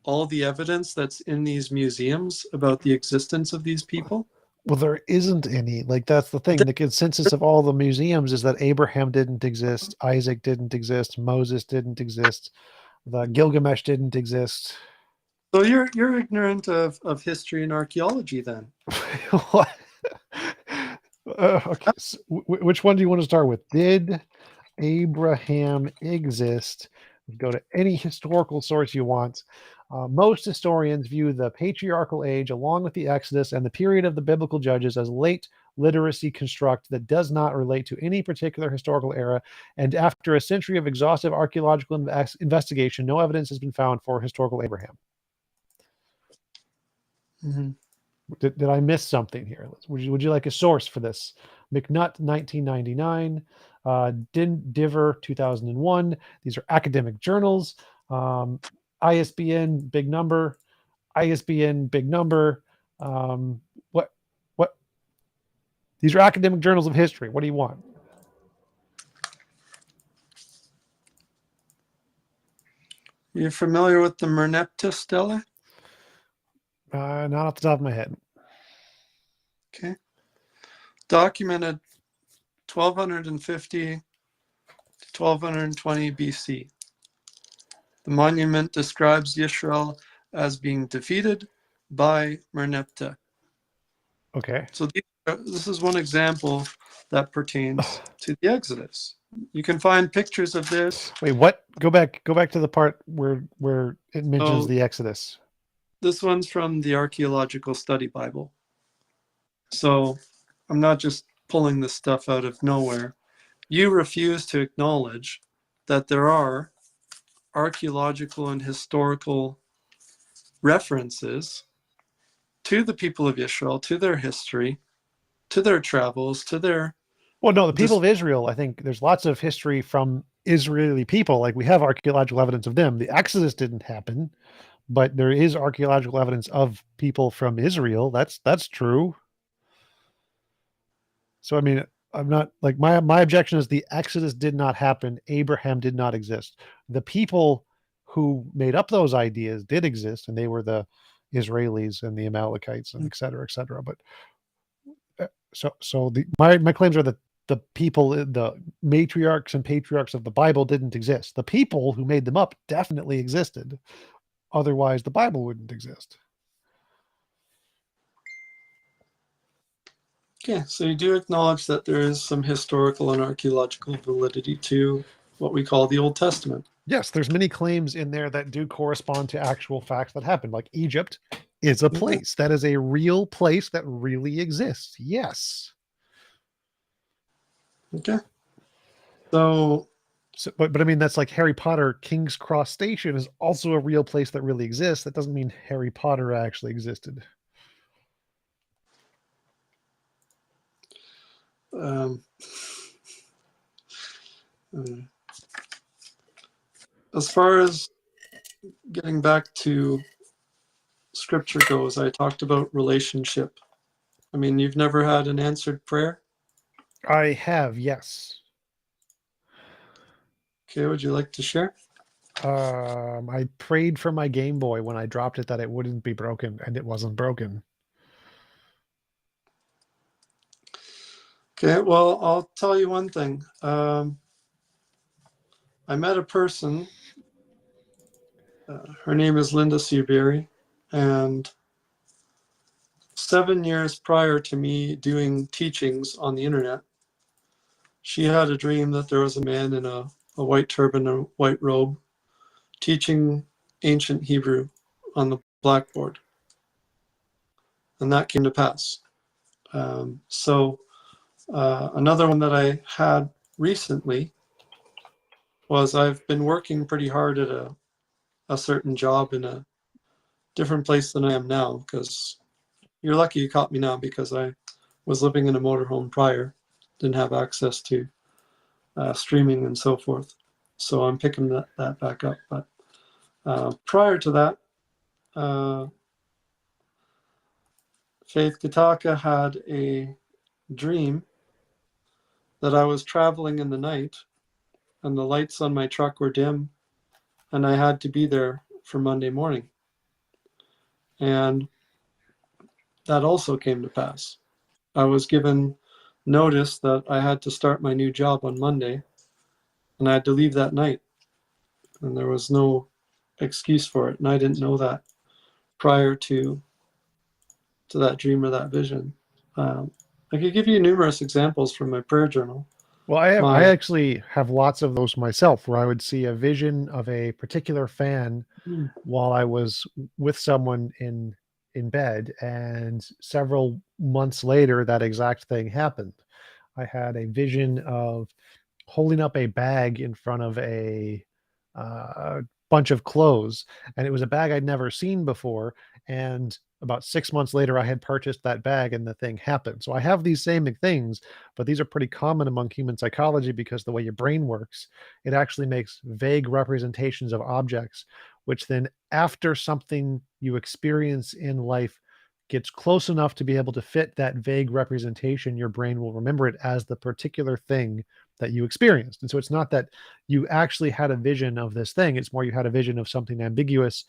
all the evidence that's in these museums about the existence of these people? Well, there isn't any. Like, that's the thing. The consensus of all the museums is that Abraham didn't exist, Isaac didn't exist, Moses didn't exist, the Gilgamesh didn't exist. So you're ignorant of history and archaeology then. What? Okay. So which one do you want to start with? Did Abraham exist? Go to any historical source you want. Most historians view the patriarchal age, along with the Exodus and the period of the biblical judges, as late literacy construct that does not relate to any particular historical era. And after a century of exhaustive archaeological investigation, no evidence has been found for historical Abraham. Mm-hmm. Did I miss something here? Would you like a source for this? McNutt, 1999. Diver, 2001. These are academic journals. ISBN, big number. ISBN, big number. What? These are academic journals of history. What do you want? You're familiar with the Merneptah Stele? Not off the top of my head. Okay. Documented 1250 to 1220 BC. The monument describes Yisrael as being defeated by Merneptah. Okay. So this is one example that pertains to the Exodus. You can find pictures of this. Wait, what? Go back to the part where it mentions So the Exodus. this one's from the Archaeological Study Bible. So I'm not just pulling this stuff out of nowhere. You refuse to acknowledge that there are archaeological and historical references to the people of Israel, to their history, to their travels, to their... Well, no, the people of Israel, I think there's lots of history from Israeli people. Like we have archaeological evidence of them. The Exodus didn't happen, but there is archaeological evidence of people from Israel. That's true. So I mean, I'm not like my objection is the Exodus did not happen. Abraham did not exist. The people who made up those ideas did exist, and they were the Israelis and the Amalekites and et cetera, et cetera. But so my claims are that the people, the matriarchs and patriarchs of the Bible didn't exist. The people who made them up definitely existed. Otherwise, the Bible wouldn't exist. Okay, so you do acknowledge that there is some historical and archaeological validity to what we call the Old Testament. Yes, there's many claims in there that do correspond to actual facts that happened. Like Egypt is a place. That is a real place that really exists. Yes. Okay. So but I mean, that's like Harry Potter. King's Cross Station is also a real place that really exists. That doesn't mean Harry Potter actually existed. As far as getting back to scripture goes, I talked about relationship. I mean, you've never had an answered prayer? I have, yes. Okay, would you like to share? I prayed for my Game Boy when I dropped it that it wouldn't be broken, and it wasn't broken. Okay, well, I'll tell you one thing. I met a person, her name is Linda Seabury, and 7 years prior to me doing teachings on the internet, she had a dream that there was a man in a white turban and a white robe teaching ancient Hebrew on the blackboard. And that came to pass. Another one that I had recently was I've been working pretty hard at a certain job in a different place than I am now, because you're lucky you caught me now, because I was living in a motorhome prior, didn't have access to streaming and so forth. So I'm picking that back up. But prior to that, Faith Kataka had a dream that I was traveling in the night and the lights on my truck were dim and I had to be there for Monday morning. And that also came to pass. I was given notice that I had to start my new job on Monday and I had to leave that night. And there was no excuse for it. And I didn't know that prior to that dream or that vision. I could give you numerous examples from my prayer journal. Well, I actually have lots of those myself, where I would see a vision of a particular fan while I was with someone in bed, and several months later, that exact thing happened. I had a vision of holding up a bag in front of a bunch of clothes, and it was a bag I'd never seen before. And about 6 months later, I had purchased that bag, and the thing happened. So I have these same things, but these are pretty common among human psychology, because the way your brain works, it actually makes vague representations of objects, which then, after something you experience in life gets close enough to be able to fit that vague representation, your brain will remember it as the particular thing that you experienced. And so it's not that you actually had a vision of this thing, it's more you had a vision of something ambiguous,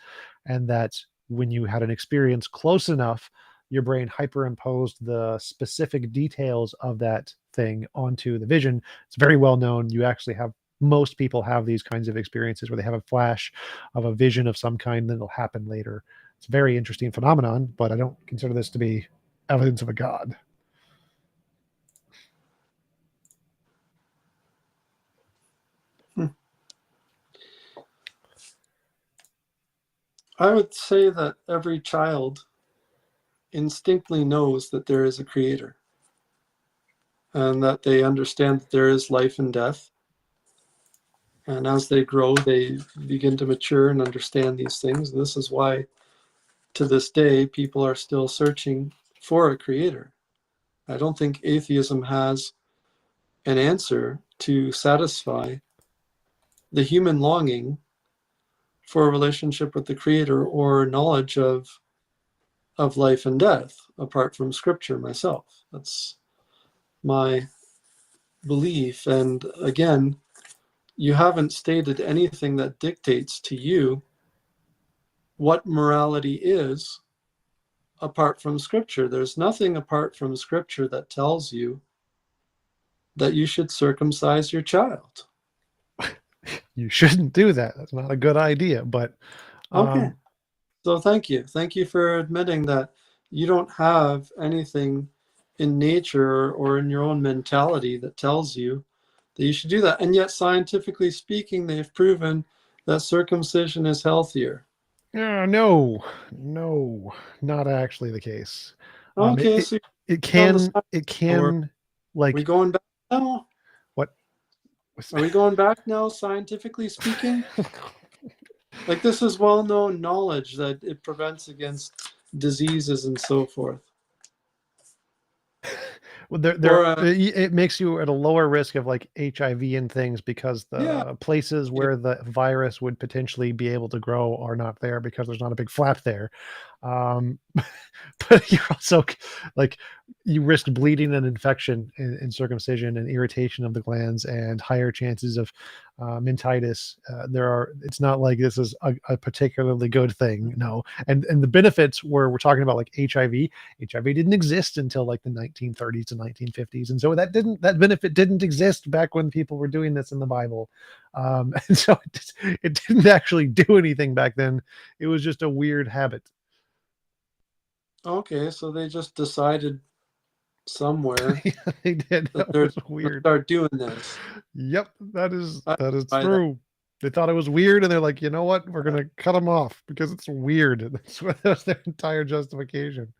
and that when you had an experience close enough, your brain hyperimposed the specific details of that thing onto the vision. It's very well known. You actually have most people have these kinds of experiences where they have a flash of a vision of some kind that'll happen later. It's a very interesting phenomenon, but I don't consider this to be evidence of a god. I would say that every child instinctively knows that there is a creator and that they understand that there is life and death. And as they grow, they begin to mature and understand these things. And this is why, to this day, people are still searching for a creator. I don't think atheism has an answer to satisfy the human longing for a relationship with the creator or knowledge of life and death apart from scripture myself. That's my belief. And again, you haven't stated anything that dictates to you what morality is apart from scripture. There's nothing apart from scripture that tells you that you should circumcise your child. You shouldn't do that. That's not a good idea. But Okay. So thank you. Thank you for admitting that you don't have anything in nature or in your own mentality that tells you that you should do that. And yet, scientifically speaking, they've proven that circumcision is healthier. no, not actually the case. Okay, so It you're on the can, side. Are like we going back now? what? Are we going back now, scientifically speaking? Like, this is well-known knowledge that it prevents against diseases and so forth. Well, Or it makes you at a lower risk of like HIV and things because yeah, the places where the virus would potentially be able to grow are not there because there's not a big flap there. Um, but you're also like you risk bleeding and infection in circumcision and irritation of the glands and higher chances of mentitis. It's not like this is a particularly good thing. No. And the benefits where we're talking about like HIV didn't exist until like the 1930s to 1950s. And so that benefit didn't exist back when people were doing this in the Bible. And so it didn't actually do anything back then. It was just a weird habit. okay, so they just decided somewhere Yeah, they did. that That they're was going to weird. start doing this. Yep, that is I buy that. true. They thought it was weird, and they're like, you know what? We're gonna cut them off because it's weird. That's their entire justification.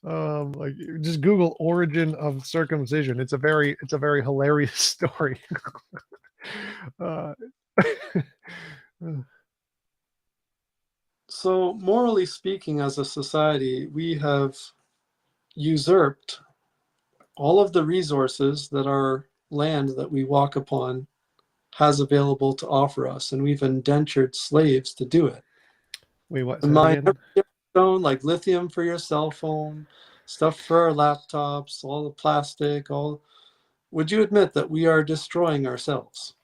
Like just Google origin of circumcision. It's a very hilarious story. uh, So, morally speaking, as a society, we have usurped all of the resources that our land that we walk upon has available to offer us, and we've indentured slaves to do it. Wait, what? And Say that my again. stone, like lithium for your cell phone, stuff for our laptops, all the plastic, all. Would you admit that we are destroying ourselves?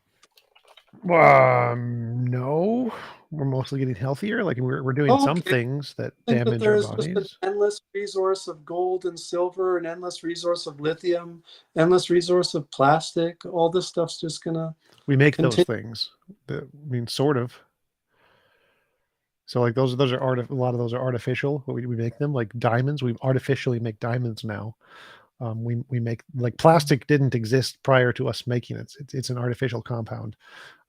No, we're mostly getting healthier. Like we're doing some Okay. things that Think that damage our there is just an bodies. endless resource of gold and silver, an endless resource of lithium, endless resource of plastic. All this stuff's just gonna We make those continue. things. I mean, sort of. So like those are a lot of those are artificial. We make them like diamonds. We artificially make diamonds now. We make like plastic didn't exist prior to us making it. It's an artificial compound.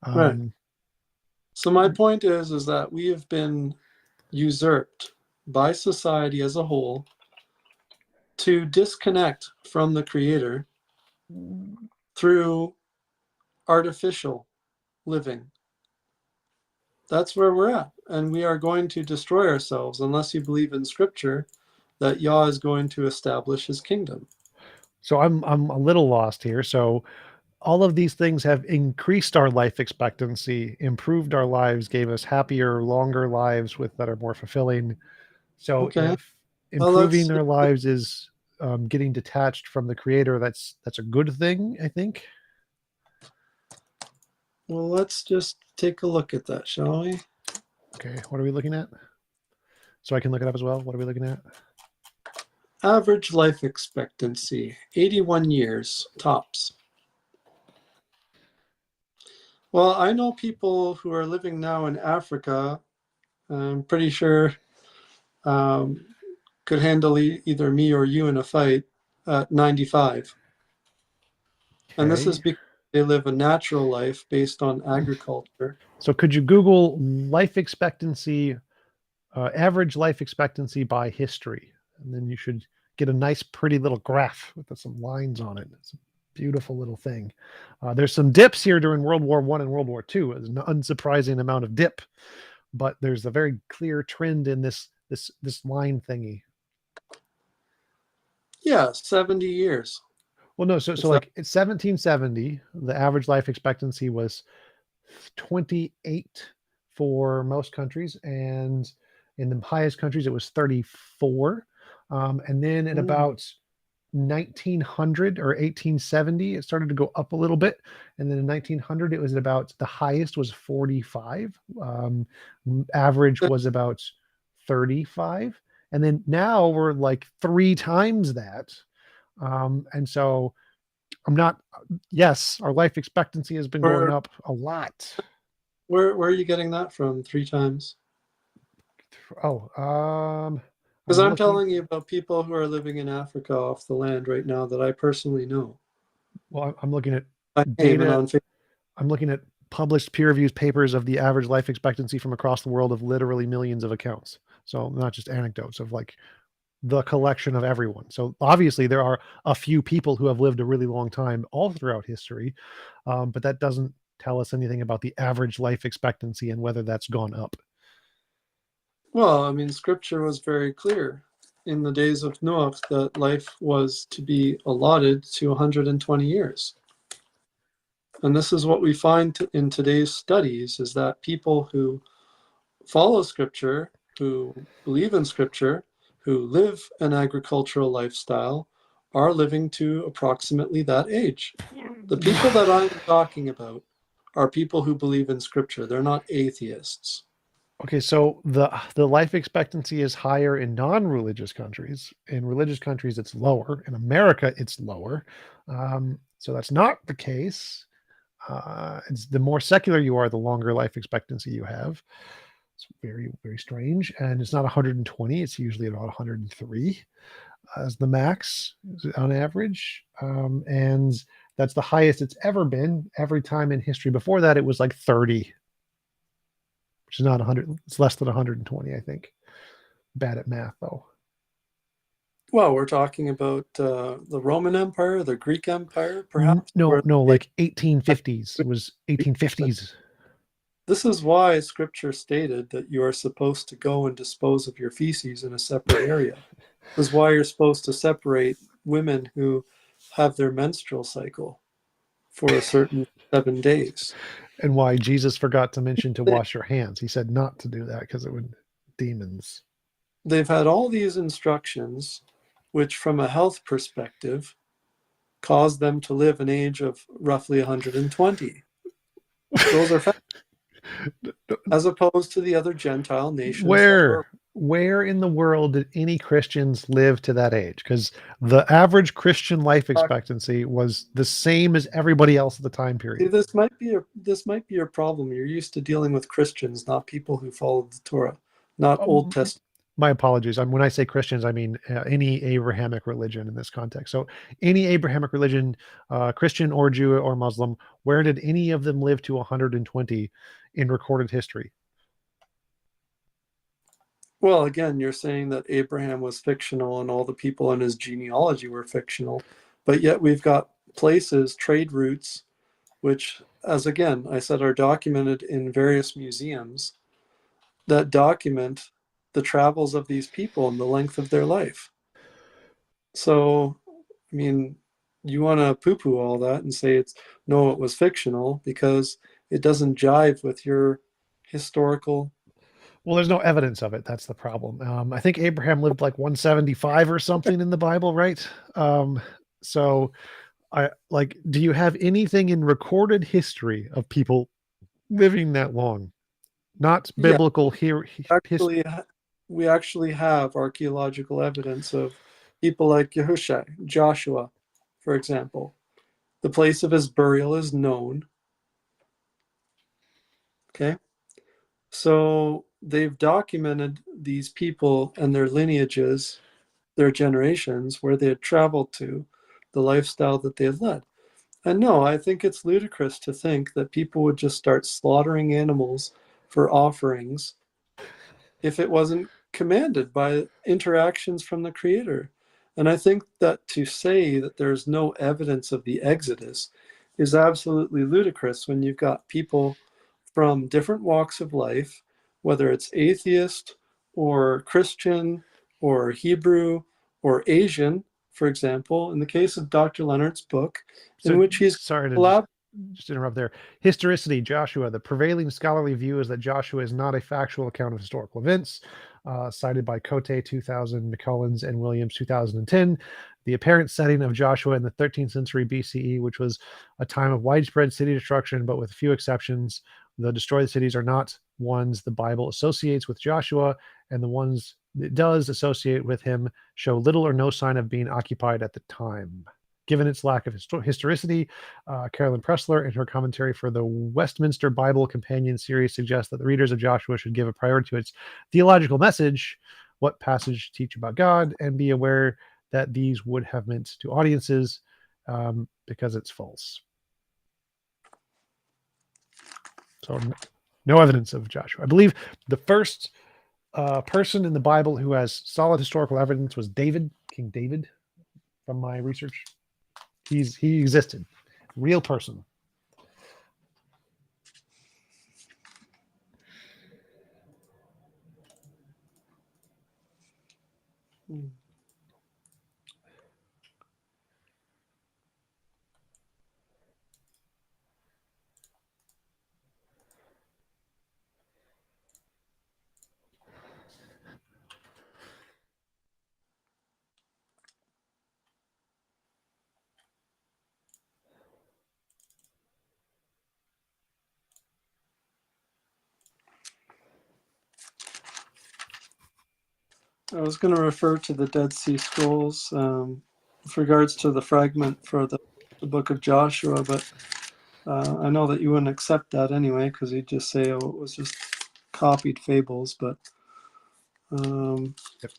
Right. Um, So my point is that we have been usurped by society as a whole to disconnect from the creator through artificial living. That's where we're at. And we are going to destroy ourselves unless you believe in scripture that Yah is going to establish his kingdom. so I'm a little lost here. So all of these things have increased our life expectancy, improved our lives, gave us happier, longer lives with that are more fulfilling. So Okay. if Well, improving our lives is getting detached from the creator, that's a good thing, I think. let's just take a look at that, shall we? Okay, what are we looking at? So I can look it up as well. What are we looking at? Average life expectancy, 81 years tops. Well, I know people who are living now in Africa. I'm pretty sure um, could handle either me or you in a fight at 95. And this is Okay. because they live a natural life based on agriculture. So could you Google life expectancy, average life expectancy by history? And then you should get a nice, pretty little graph with some lines on it. It's a beautiful little thing. There's some dips here during World War I and World War II. There's an unsurprising amount of dip, but there's a very clear trend in this line thingy. Yeah, 70 years. Well, no, so If that, like it's 1770, the average life expectancy was 28 for most countries, and in the highest countries it was 34. And then at mm, about 1900 or 1870, it started to go up a little bit, and then in 1900 it was at about the highest was 45. Average was about 35, and then now we're like three times that. And so I'm not, yes, our life expectancy has been going where, up a lot. where are you getting that from 3 times? Oh, Because I'm I'm looking. telling you about people who are living in Africa off the land right now that I personally know. Well, I'm looking at I name and data. on Facebook. I'm looking at published peer-reviewed papers of the average life expectancy from across the world of literally millions of accounts. So not just anecdotes of like the collection of everyone. So obviously there are a few people who have lived a really long time all throughout history, but that doesn't tell us anything about the average life expectancy and whether that's gone up. Well, I mean, scripture was very clear in the days of Noah that life was to be allotted to 120 years. And this is what we find in today's studies is that people who follow scripture, who believe in scripture, who live an agricultural lifestyle, are living to approximately that age. The people that I'm talking about are people who believe in scripture. They're not atheists. Okay, so the life expectancy is higher in non-religious countries. In religious countries, it's lower. In America, it's lower. So that's not the case. It's the more secular you are, the longer life expectancy you have. It's very, very strange. And it's not 120, it's usually about 103 as the max on average. And that's the highest it's ever been every time in history. Before that, it was like 30, which is not 100. It's less than 120, I think. Bad at math, though. Well, we're talking about the Roman Empire, the Greek Empire, perhaps, No, where no, they, like 1850s. It was 1850s. this is why scripture stated that you are supposed to go and dispose of your feces in a separate area. This is why you're supposed to separate women who have their menstrual cycle for a certain 7 days. And why Jesus forgot to mention to wash your hands. He said not to do that because it would demons. They've had all these instructions, which, from a health perspective, cause them to live an age of roughly 120. Those are facts, as opposed to the other Gentile nations that were. Where in the world did any Christians live to that age? Because the average Christian life expectancy was the same as everybody else at the time See, period. this might be your problem. You're used to dealing with Christians, not people who followed the Torah, not Old Um, Testament. my apologies. When I say Christians, I mean any Abrahamic religion in this context. So, any Abrahamic religion, Christian or Jew or Muslim, where did any of them live to 120 in recorded history? Well, again, you're saying that Abraham was fictional and all the people in his genealogy were fictional, but yet we've got places, trade routes, which, as again, I said, are documented in various museums that document the travels of these people and the length of their life. So, I mean, you want to poo-poo all that and say it's no, it was fictional because it doesn't jive with your historical. Well, there's no evidence of it. That's the problem. I think Abraham lived like 175 or something in the Bible, right? So I like, do you have anything in recorded history of people living that long? Not Yeah, biblical here. actually, we actually have archaeological evidence of people like YaHUAH, Joshua, for example. The place of his burial is known. Okay. So they've documented these people and their lineages, their generations, where they had traveled to, the lifestyle that they had led. And no, I think it's ludicrous to think that people would just start slaughtering animals for offerings if it wasn't commanded by interactions from the Creator. And I think that to say that there's no evidence of the Exodus is absolutely ludicrous when you've got people from different walks of life, whether it's atheist or Christian or Hebrew or Asian, for example, in the case of Dr. Leonard's book, in So which he's sorry to collab. just interrupt there. Historicity, Joshua. The prevailing scholarly view is that Joshua is not a factual account of historical events, cited by Cote 2000, McCullens, and Williams 2010. The apparent setting of Joshua in the 13th century BCE, which was a time of widespread city destruction, but with few exceptions. The destroyed cities are not ones the Bible associates with Joshua, and the ones it does associate with him show little or no sign of being occupied at the time. Given its lack of historicity, Carolyn Pressler, in her commentary for the Westminster Bible Companion series, suggests that the readers of Joshua should give a priority to its theological message, what passage teach about God, and be aware that these would have meant to audiences because it's false. So no evidence of Joshua. I believe the first person in the Bible who has solid historical evidence was David, King David, from my research. He existed, real person. I was going to refer to the Dead Sea Scrolls with regards to the fragment for the book of Joshua, but I know that you wouldn't accept that anyway because you'd just say, oh, it was just copied fables. But Yep.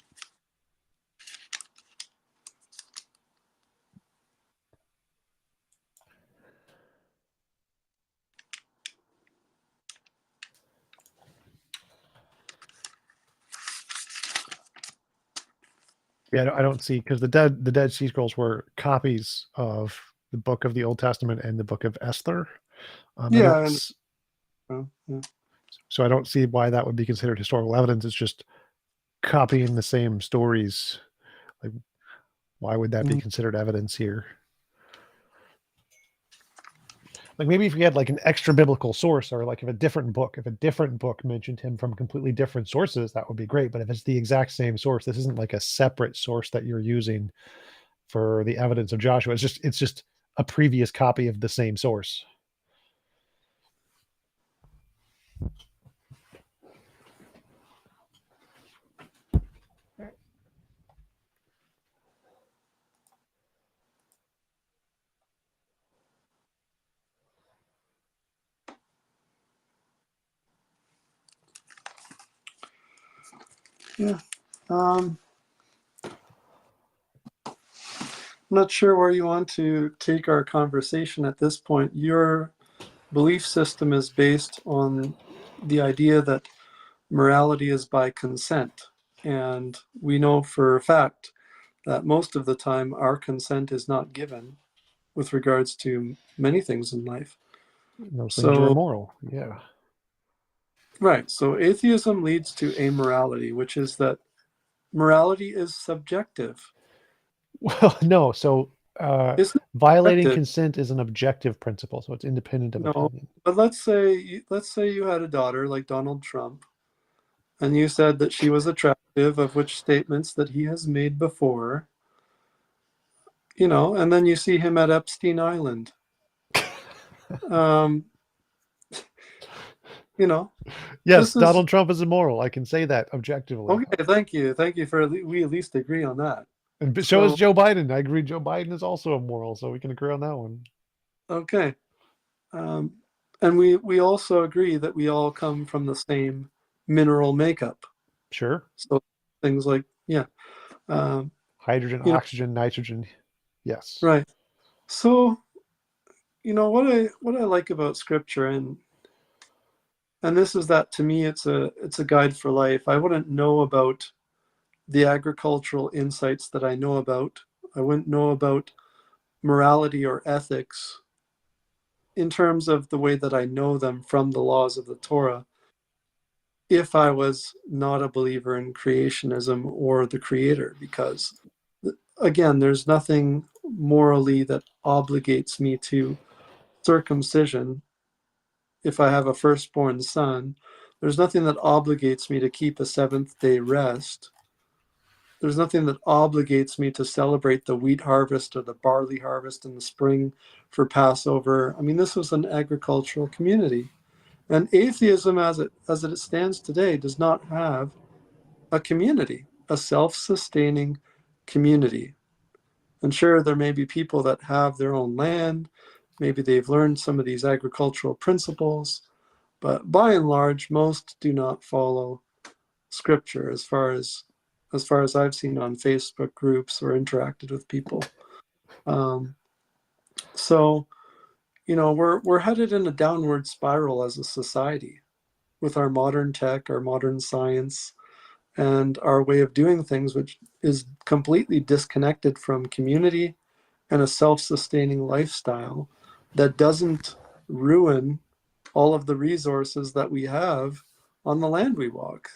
Yeah, I don't see, because the Dead Sea Scrolls were copies of the book of the Old Testament and the book of Esther. yeah, and yeah. So I don't see why that would be considered historical evidence. It's just copying the same stories. Like, why would that be considered evidence here? Like, maybe if we had like an extra biblical source, or like if a different book mentioned him from completely different sources, that would be great. But if it's the exact same source, this isn't like a separate source that you're using for the evidence of Joshua. It's just a previous copy of the same source. Yeah. I'm not sure where you want to take our conversation at this point. Your belief system is based on the idea that morality is by consent. And we know for a fact that most of the time our consent is not given with regards to many things in life. Those things are So, immoral. Yeah. right. So atheism leads to amorality, which is that morality is subjective. Well, no. So It's not violating objective. consent is an objective principle, so it's independent of No. opinion. But let's say you had a daughter like Donald Trump, and you said that she was attractive, of which statements that he has made before, and then you see him at Epstein Island. Um, you know, Yes, this is Donald Trump is immoral. I can say that objectively. okay. Thank you for we at least agree on that. And so is So Joe Biden. I agree Joe Biden is also immoral, so we can agree on that one. okay, um, And we also agree that we all come from the same mineral makeup. Sure. So things like, yeah, um, Hydrogen, you know, oxygen, nitrogen. Yes. right. So, what I like about scripture, and this is that to me it's a guide for life. I wouldn't know about the agricultural insights that I know about. I wouldn't know about morality or ethics in terms of the way that I know them from the laws of the Torah if I was not a believer in creationism or the creator, because again, there's nothing morally that obligates me to circumcision if I have a firstborn son. There's nothing that obligates me to keep a seventh day rest. There's nothing that obligates me to celebrate the wheat harvest or the barley harvest in the spring for Passover. I mean, this was an agricultural community. And atheism, as it stands today, does not have a community, a self-sustaining community. And sure, there may be people that have their own land. Maybe they've learned some of these agricultural principles, but by and large, most do not follow scripture as far as I've seen on Facebook groups or interacted with people. Um, so we're headed in a downward spiral as a society with our modern tech, our modern science, and our way of doing things, which is completely disconnected from community and a self-sustaining lifestyle that doesn't ruin all of the resources that we have on the land we walk,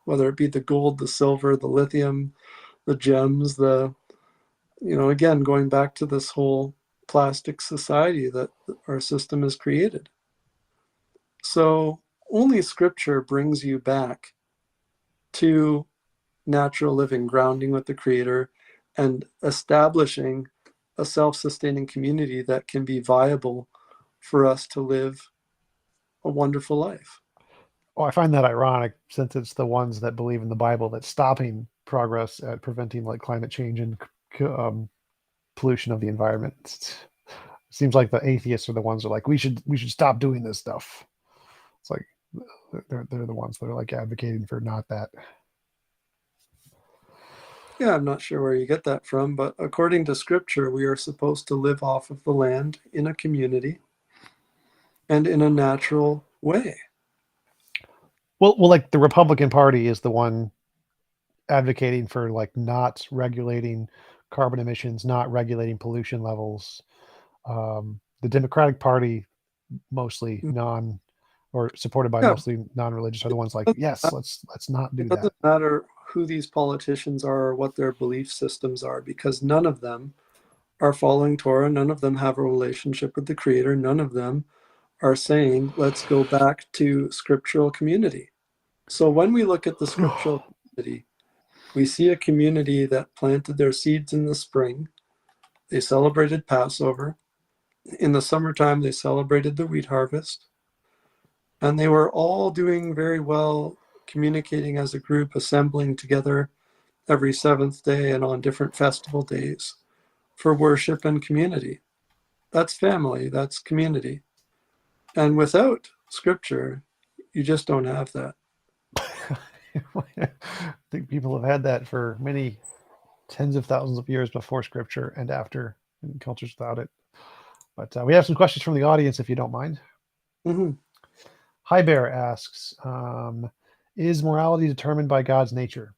whether it be the gold, the silver, the lithium, the gems, again, going back to this whole plastic society that our system has created. So only scripture brings you back to natural living, grounding with the creator, and establishing a self-sustaining community that can be viable for us to live a wonderful life. Well, I find that ironic since it's the ones that believe in the Bible that's stopping progress at preventing like climate change and pollution of the environment. It seems like the atheists are the ones that are like we should stop doing this stuff. It's like they're the ones that are like advocating for not that. Yeah, I'm not sure where you get that from, but according to scripture, we are supposed to live off of the land in a community and in a natural way. Well, like the Republican Party is the one advocating for like not regulating carbon emissions, not regulating pollution levels. The Democratic Party, mostly non or supported by Yeah, mostly non-religious, are the ones like, yes, let's not it do that. doesn't matter who these politicians are or what their belief systems are, because none of them are following Torah. None of them have a relationship with the Creator. None of them are saying, let's go back to scriptural community. So when we look at the scriptural community, we see a community that planted their seeds in the spring. They celebrated Passover. In the summertime, they celebrated the wheat harvest. And they were all doing very well, communicating as a group, assembling together every seventh day and on different festival days for worship and community. That's family, that's community. And without scripture, you just don't have that. I think people have had that for many tens of thousands of years before scripture and after in cultures without it. But we have some questions from the audience, if you don't mind. Mm-hmm. Hi Bear asks, is morality determined by God's nature?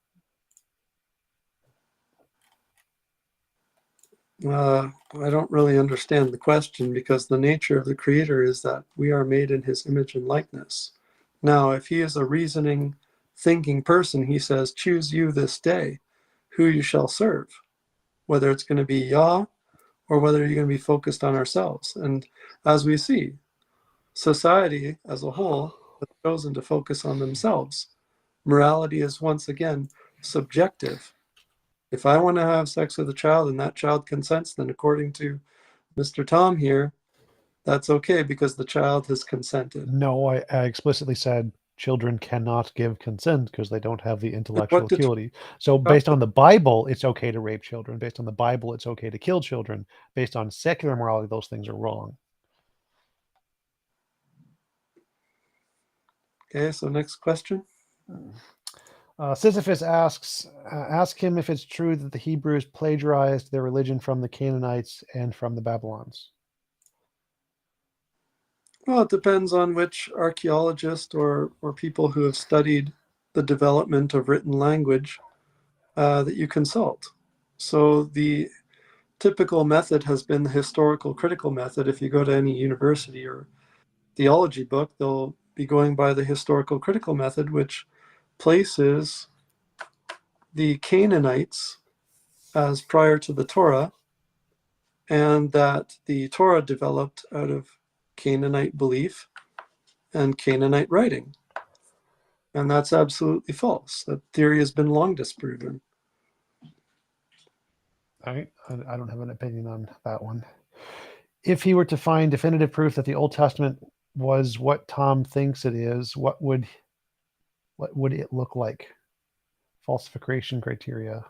I don't really understand the question, because the nature of the Creator is that we are made in His image and likeness. Now, if He is a reasoning, thinking person, He says, choose you this day who you shall serve, whether it's going to be Yah or whether you're going to be focused on ourselves. And as we see, society as a whole has chosen to focus on themselves. Morality is once again subjective. If I want to have sex with a child and that child consents, then according to Mr. Tom here, that's okay because the child has consented. No, I explicitly said children cannot give consent because they don't have the And intellectual what acuity. So, based on the Bible, it's okay to rape children. Based on the Bible, it's okay to kill children. Based on secular morality, those things are wrong. Okay, so next question. Sisyphus asks, ask him if it's true that the Hebrews plagiarized their religion from the Canaanites and from the Babylons. Well, it depends on which archaeologist or people who have studied the development of written language that you consult. So the typical method has been the historical critical method. If you go to any university or theology book, they'll be going by the historical critical method, which places the Canaanites as prior to the Torah, and that the Torah developed out of Canaanite belief and Canaanite writing. And that's absolutely false. That theory has been long disproven. I don't have an opinion on that one. If he were to find definitive proof that the Old Testament was what Tom thinks it is, what would it look like? Falsification criteria.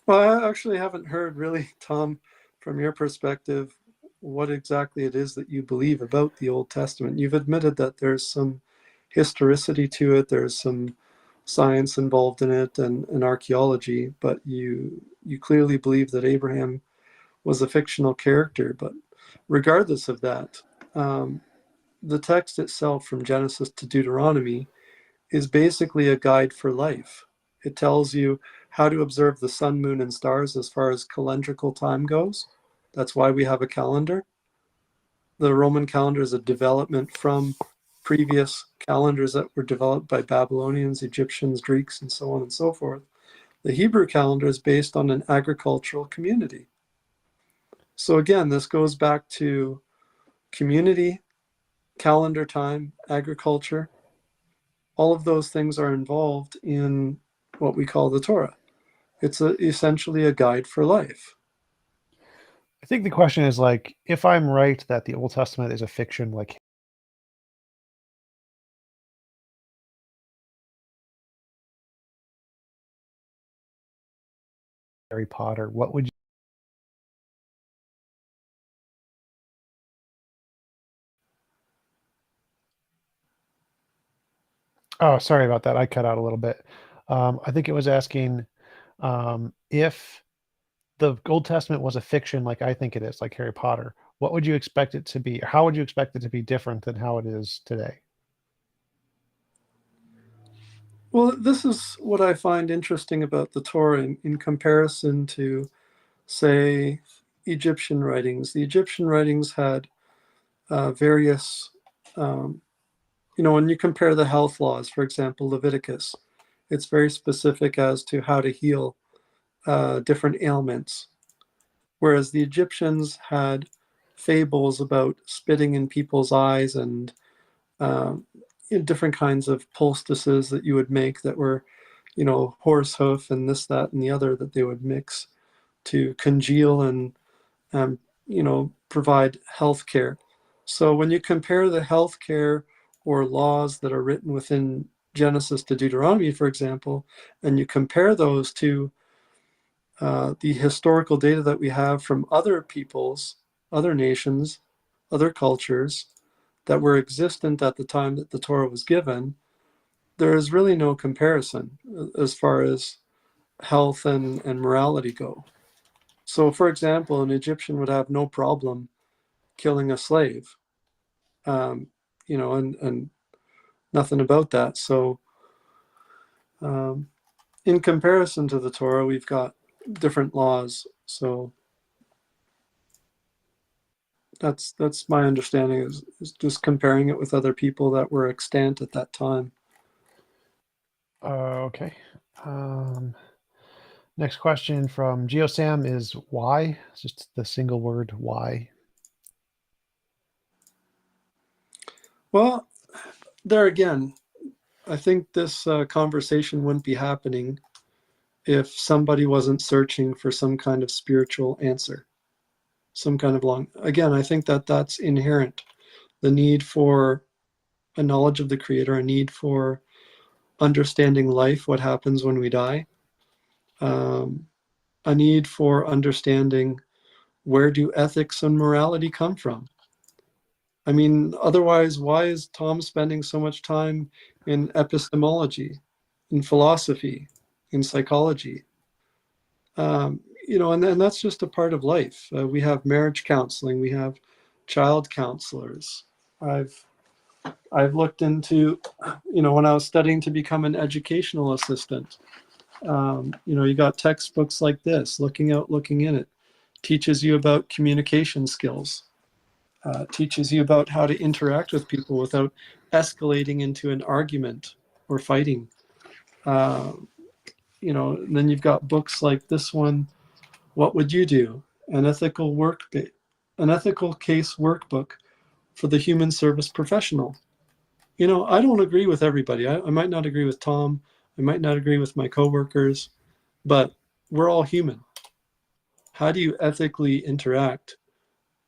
Well, I actually haven't heard really, Tom, from your perspective, what exactly it is that you believe about the Old Testament. You've admitted that there's some historicity to it, there's some science involved in it and archaeology, but you clearly believe that Abraham was a fictional character. But regardless of that, the text itself from Genesis to Deuteronomy is basically a guide for life. It tells you how to observe the sun, moon, and stars as far as calendrical time goes. That's why we have a calendar. The Roman calendar is a development from previous calendars that were developed by Babylonians, Egyptians, Greeks, and so on and so forth. The Hebrew calendar is based on an agricultural community. So again, this goes back to community, calendar time, agriculture. All of those things are involved in what we call the Torah. It's essentially a guide for life. I think the question is like, if I'm right that the Old Testament is a fiction, like Harry Potter, what would you? Oh, sorry about that. I cut out a little bit. I think it was asking if the Old Testament was a fiction, like I think it is, like Harry Potter. What would you expect it to be? Or how would you expect it to be different than how it is today? Well, this is what I find interesting about the Torah in comparison to, say, Egyptian writings. The Egyptian writings had various, um, when you compare the health laws, for example, Leviticus, it's very specific as to how to heal different ailments. Whereas the Egyptians had fables about spitting in people's eyes and um, different kinds of poultices that you would make that were, horse hoof and this, that, and the other that they would mix to congeal and, provide health care. So when you compare the health care or laws that are written within Genesis to Deuteronomy, for example, and you compare those to the historical data that we have from other peoples, other nations, other cultures that were existent at the time that the Torah was given, there is really no comparison as far as health and morality go. So, for example, an Egyptian would have no problem killing a slave, um, and nothing about that. So, um, in comparison to the Torah, we've got different laws. So, that's my understanding is just comparing it with other people that were extant at that time. Okay. Um, Next question from GeoSam is why? It's just the single word why. Well, there again, I think this conversation wouldn't be happening if somebody wasn't searching for some kind of spiritual answer, some kind of long. Again, I think that that's inherent. The need for a knowledge of the Creator, a need for understanding life, what happens when we die, um, a need for understanding where do ethics and morality come from. I mean, otherwise, why is Tom spending so much time in epistemology, in philosophy, in psychology? And that's just a part of life. We have marriage counseling, we have child counselors. I've looked into, when I was studying to become an educational assistant, you got textbooks like this, Looking Out, Looking In. It teaches you about communication skills, teaches you about how to interact with people without escalating into an argument or fighting. Uh, and then you've got books like this one, What Would You Do? An ethical case workbook for the human service professional. I don't agree with everybody. I might not agree with Tom. I might not agree with my coworkers, but we're all human. How do you ethically interact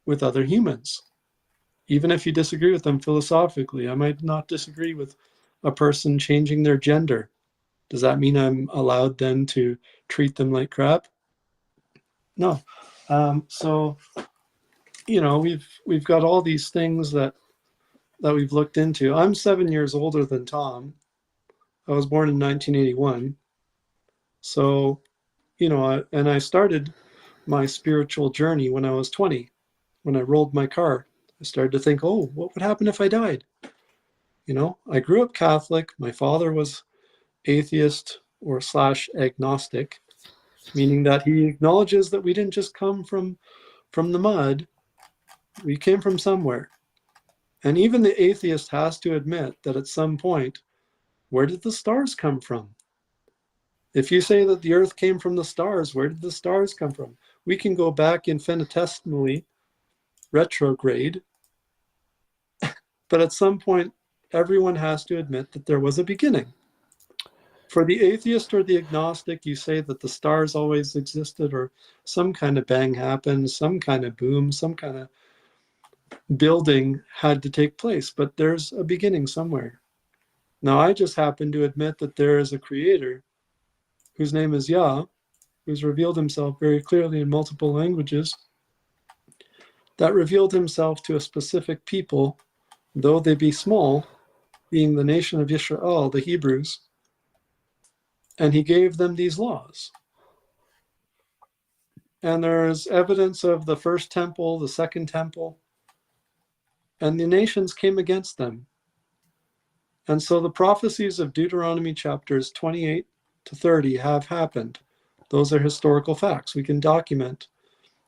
with other humans? Even if you disagree with them philosophically, I might not disagree with a person changing their gender. Does that mean I'm allowed then to treat them like crap? No. So we've got all these things that we've looked into. I'm 7 years older than Tom. I was born in 1981. So, and I started my spiritual journey when I was 20. When I rolled my car, I started to think, oh, what would happen if I died? I grew up Catholic. My father was atheist or slash agnostic, meaning that he acknowledges that we didn't just come from the mud. We came from somewhere. And even the atheist has to admit that at some point, where did the stars come from? If you say that the earth came from the stars, where did the stars come from? We can go back infinitesimally retrograde, but at some point, everyone has to admit that there was a beginning. For the atheist or the agnostic, you say that the stars always existed, or some kind of bang happened, some kind of boom, some kind of building had to take place, but there's a beginning somewhere. Now, I just happen to admit that there is a creator whose name is Yah, who's revealed himself very clearly in multiple languages, that revealed himself to a specific people, though they be small, being the nation of Yisrael, the Hebrews, and he gave them these laws. And there's evidence of the first temple, the second temple, and the nations came against them. And so the prophecies of Deuteronomy chapters 28 to 30 have happened. Those are historical facts. We can document.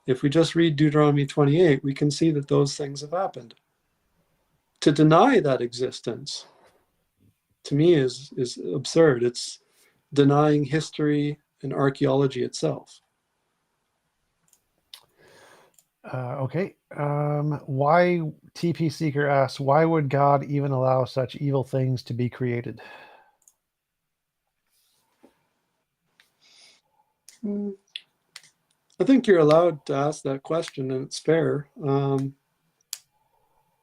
If we just read Deuteronomy 28, we can see that those things have happened. To deny that existence, to me, is absurd. It's denying history and archaeology itself. Okay. Why, TP Seeker asks, why would God even allow such evil things to be created? I think you're allowed to ask that question, and it's fair.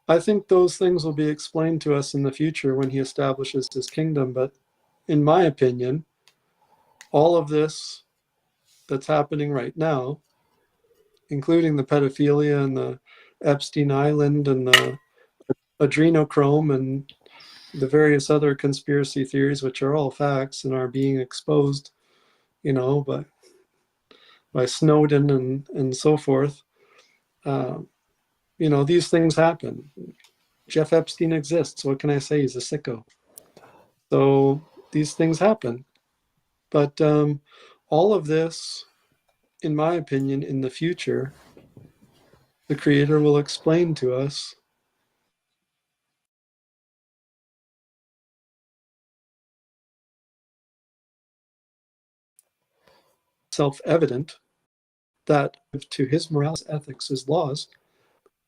I think those things will be explained to us in the future when he establishes his kingdom. But in my opinion, all of this that's happening right now, including the pedophilia and the Epstein Island and the adrenochrome and the various other conspiracy theories, which are all facts and are being exposed, by Snowden and so forth. These things happen. Jeff Epstein exists. What can I say? He's a sicko. So these things happen. But all of this, in my opinion, in the future, the Creator will explain to us self-evident that to his morals, ethics, his laws,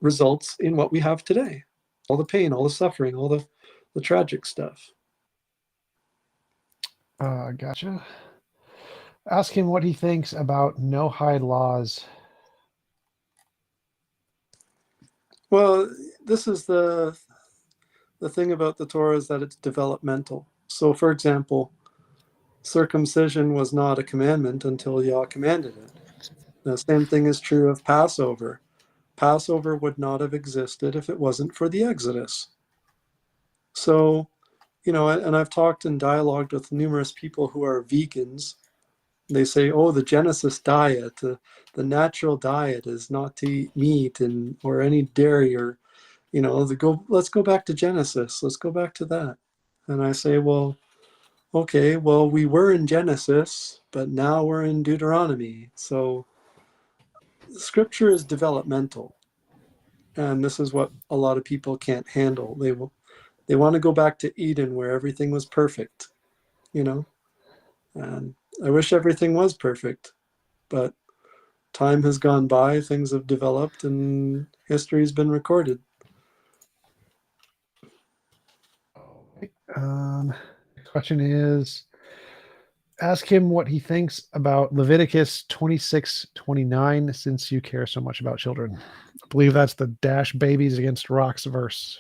results in what we have today. All the pain, all the suffering, all the tragic stuff. Gotcha. Ask him what he thinks about no-hide laws. Well, this is the thing about the Torah, is that it's developmental. So, for example, circumcision was not a commandment until Yah commanded it. The same thing is true of Passover. Passover would not have existed if it wasn't for the Exodus. So, and I've talked and dialogued with numerous people who are vegans. They say, oh, the Genesis diet, the natural diet is not to eat meat or any dairy, or, let's go back to Genesis. Let's go back to that. And I say, well, okay, well, we were in Genesis, but now we're in Deuteronomy. So scripture is developmental. And this is what a lot of people can't handle. They want to go back to Eden where everything was perfect, and I wish everything was perfect, but time has gone by, things have developed, and history's been recorded. Question is, ask him what he thinks about Leviticus 26:29, since you care so much about children. I believe that's the dash babies against rocks verse.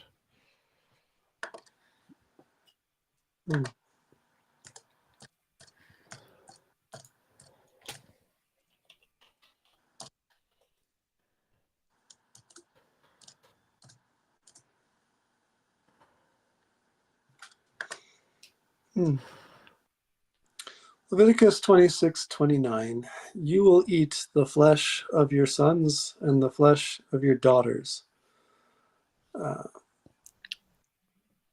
Leviticus 26:29. You will eat the flesh of your sons and the flesh of your daughters.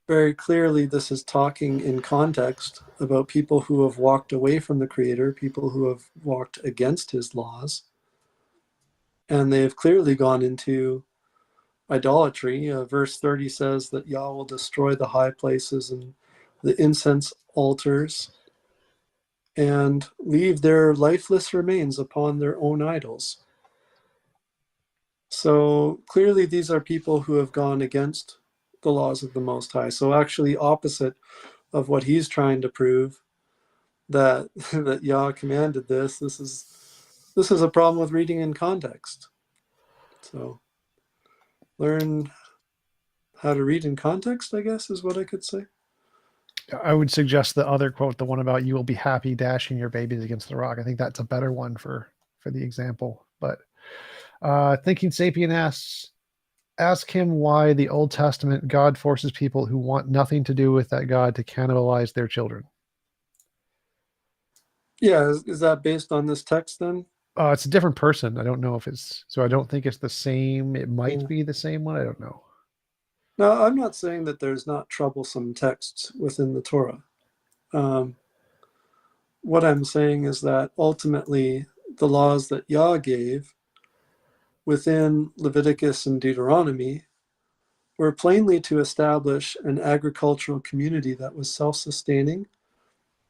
Very clearly, this is talking in context about people who have walked away from the Creator, people who have walked against his laws, and they have clearly gone into idolatry. Verse 30 says that Yah will destroy the high places and the incense altars and leave their lifeless remains upon their own idols. So clearly these are people who have gone against the laws of the Most High. So actually opposite of what he's trying to prove, that that Yah commanded this. This is a problem with reading in context. So learn how to read in context, I guess, is what I could say. I would suggest the other quote, the one about you will be happy dashing your babies against the rock. I think that's a better one for the example. But Thinking Sapien asks, ask him why the Old Testament God forces people who want nothing to do with that God to cannibalize their children. Yeah, is that based on this text then? It's a different person. I don't know if it's, so I don't think it's the same. It might Yeah. be the same one. I don't know. Now, I'm not saying that there's not troublesome texts within the Torah. What I'm saying is that ultimately the laws that Yah gave within Leviticus and Deuteronomy were plainly to establish an agricultural community that was self-sustaining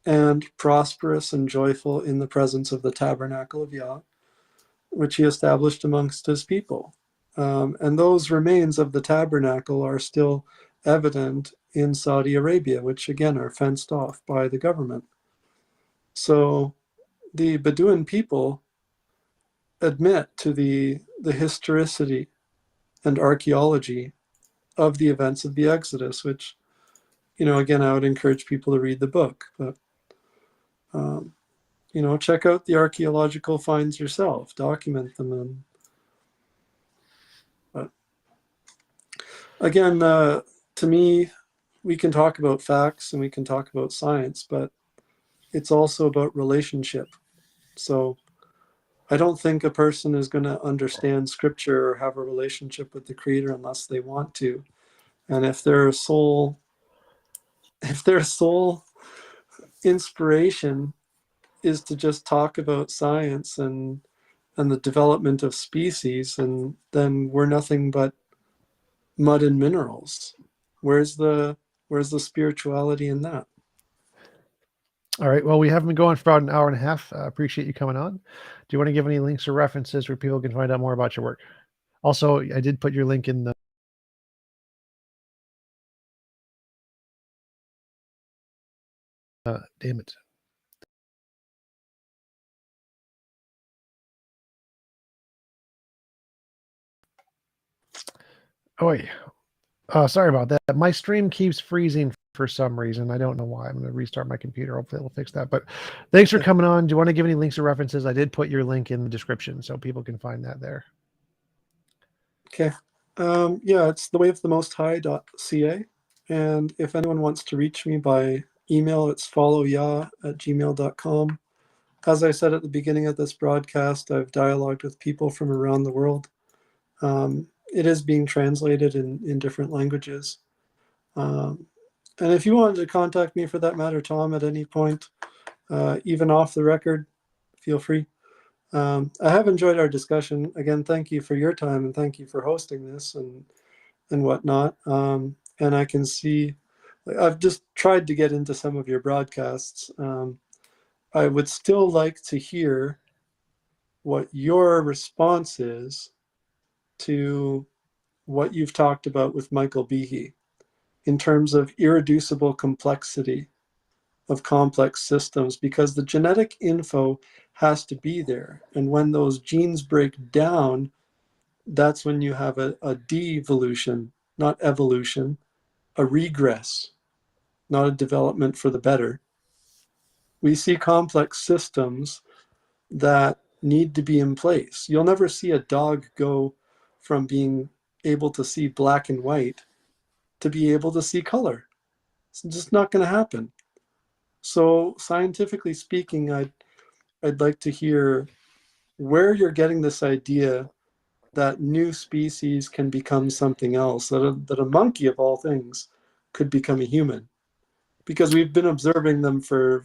and prosperous and joyful in the presence of the tabernacle of Yah, which he established amongst his people. And those remains of the tabernacle are still evident in Saudi Arabia, which again are fenced off by the government. So the Bedouin people admit to the historicity and archaeology of the events of the Exodus, which, again, I would encourage people to read the book. But, check out the archaeological finds yourself, document them. But again, to me, we can talk about facts and we can talk about science, but it's also about relationship. So I don't think a person is going to understand scripture or have a relationship with the Creator unless they want to. And if their sole inspiration is to just talk about science and the development of species, and then we're nothing but mud and minerals. Where's the spirituality in that? All right. Well, we have been going for about an hour and a half. Appreciate you coming on. Do you want to give any links or references where people can find out more about your work? Also, I did put your link in the damn it. Oh, yeah. Sorry about that. My stream keeps freezing for some reason. I don't know why. I'm going to restart my computer. Hopefully it'll fix that. But thanks for coming on. Do you want to give any links or references? I did put your link in the description so people can find that there. Okay. Yeah, it's thewayofthemosthigh.ca. And if anyone wants to reach me by email, it's followYah@gmail.com. As I said at the beginning of this broadcast, I've dialogued with people from around the world. It is being translated in different languages. And if you wanted to contact me for that matter, Tom, at any point, even off the record, feel free. I have enjoyed our discussion. Again, thank you for your time and thank you for hosting this and whatnot. And I can see, I've just tried to get into some of your broadcasts. I would still like to hear what your response is to what you've talked about with Michael Behe in terms of irreducible complexity of complex systems, because the genetic info has to be there. And when those genes break down, that's when you have a devolution, not evolution, a regress, not a development for the better. We see complex systems that need to be in place. You'll never see a dog go from being able to see black and white to be able to see color. It's just not going to happen. So scientifically speaking, I'd like to hear where you're getting this idea that new species can become something else, that a monkey of all things could become a human. Because we've been observing them for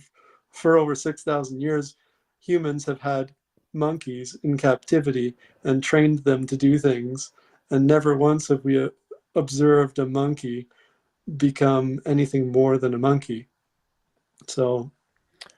over 6,000 years. Humans have had monkeys in captivity and trained them to do things, and never once have we observed a monkey become anything more than a monkey. So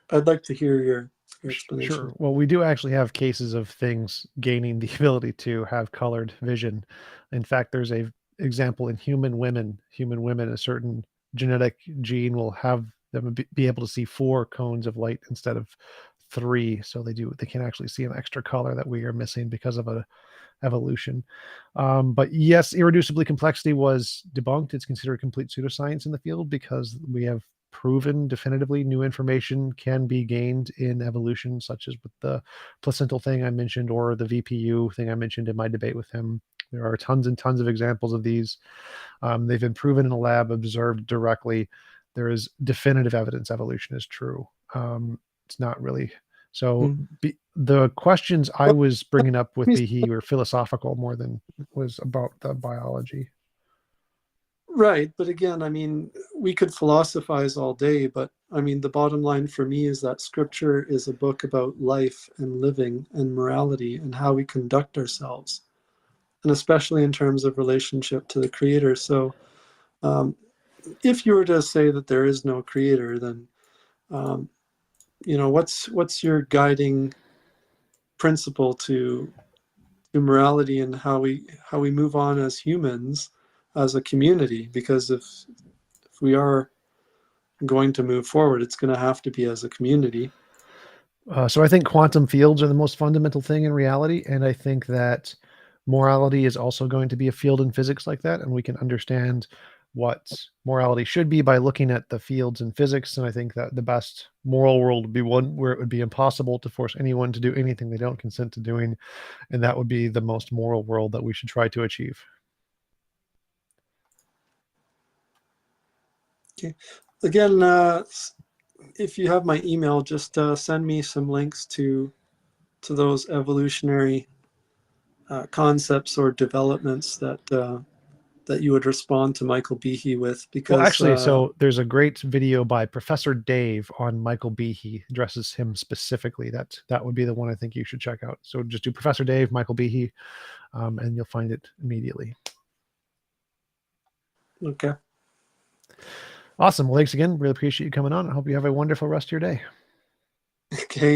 I'd like to hear your explanation. Sure. Well, we do actually have cases of things gaining the ability to have colored vision. In fact, there's a example in human women. Human women, a certain genetic gene will have them be able to see 4 cones of light instead of 3. So they can actually see an extra color that we are missing because of a evolution. But yes, irreducibly complexity was debunked. It's considered complete pseudoscience in the field because we have proven definitively new information can be gained in evolution, such as with the placental thing I mentioned or the VPU thing I mentioned in my debate with him. There are tons and tons of examples of these. They've been proven in a lab, observed directly. There is definitive evidence evolution is true. It's not really so. Mm. The questions I Well, was bringing up with let me Behe were philosophical more than was about the biology. Right, but again, I mean, we could philosophize all day, but I mean, the bottom line for me is that scripture is a book about life and living and morality and how we conduct ourselves, and especially in terms of relationship to the creator. So, um, if you were to say that there is no creator, then um, what's your guiding principle to morality and how we move on as humans, as a community? Because if we are going to move forward, it's going to have to be as a community. So I think quantum fields are the most fundamental thing in reality, and I think that morality is also going to be a field in physics like that, and we can understand what morality should be by looking at the fields in physics. And I think that the best moral world would be one where it would be impossible to force anyone to do anything they don't consent to doing, and that would be the most moral world that we should try to achieve. Okay. Again, if you have my email, just send me some links to those evolutionary concepts or developments that you would respond to Michael Behe with, Well, because actually, so there's a great video by Professor Dave on Michael Behe, addresses him specifically. That would be the one I think you should check out. So just do Professor Dave, Michael Behe, and you'll find it immediately. okay. Awesome. Well, thanks again. Really appreciate you coming on. I hope you have a wonderful rest of your day. Okay.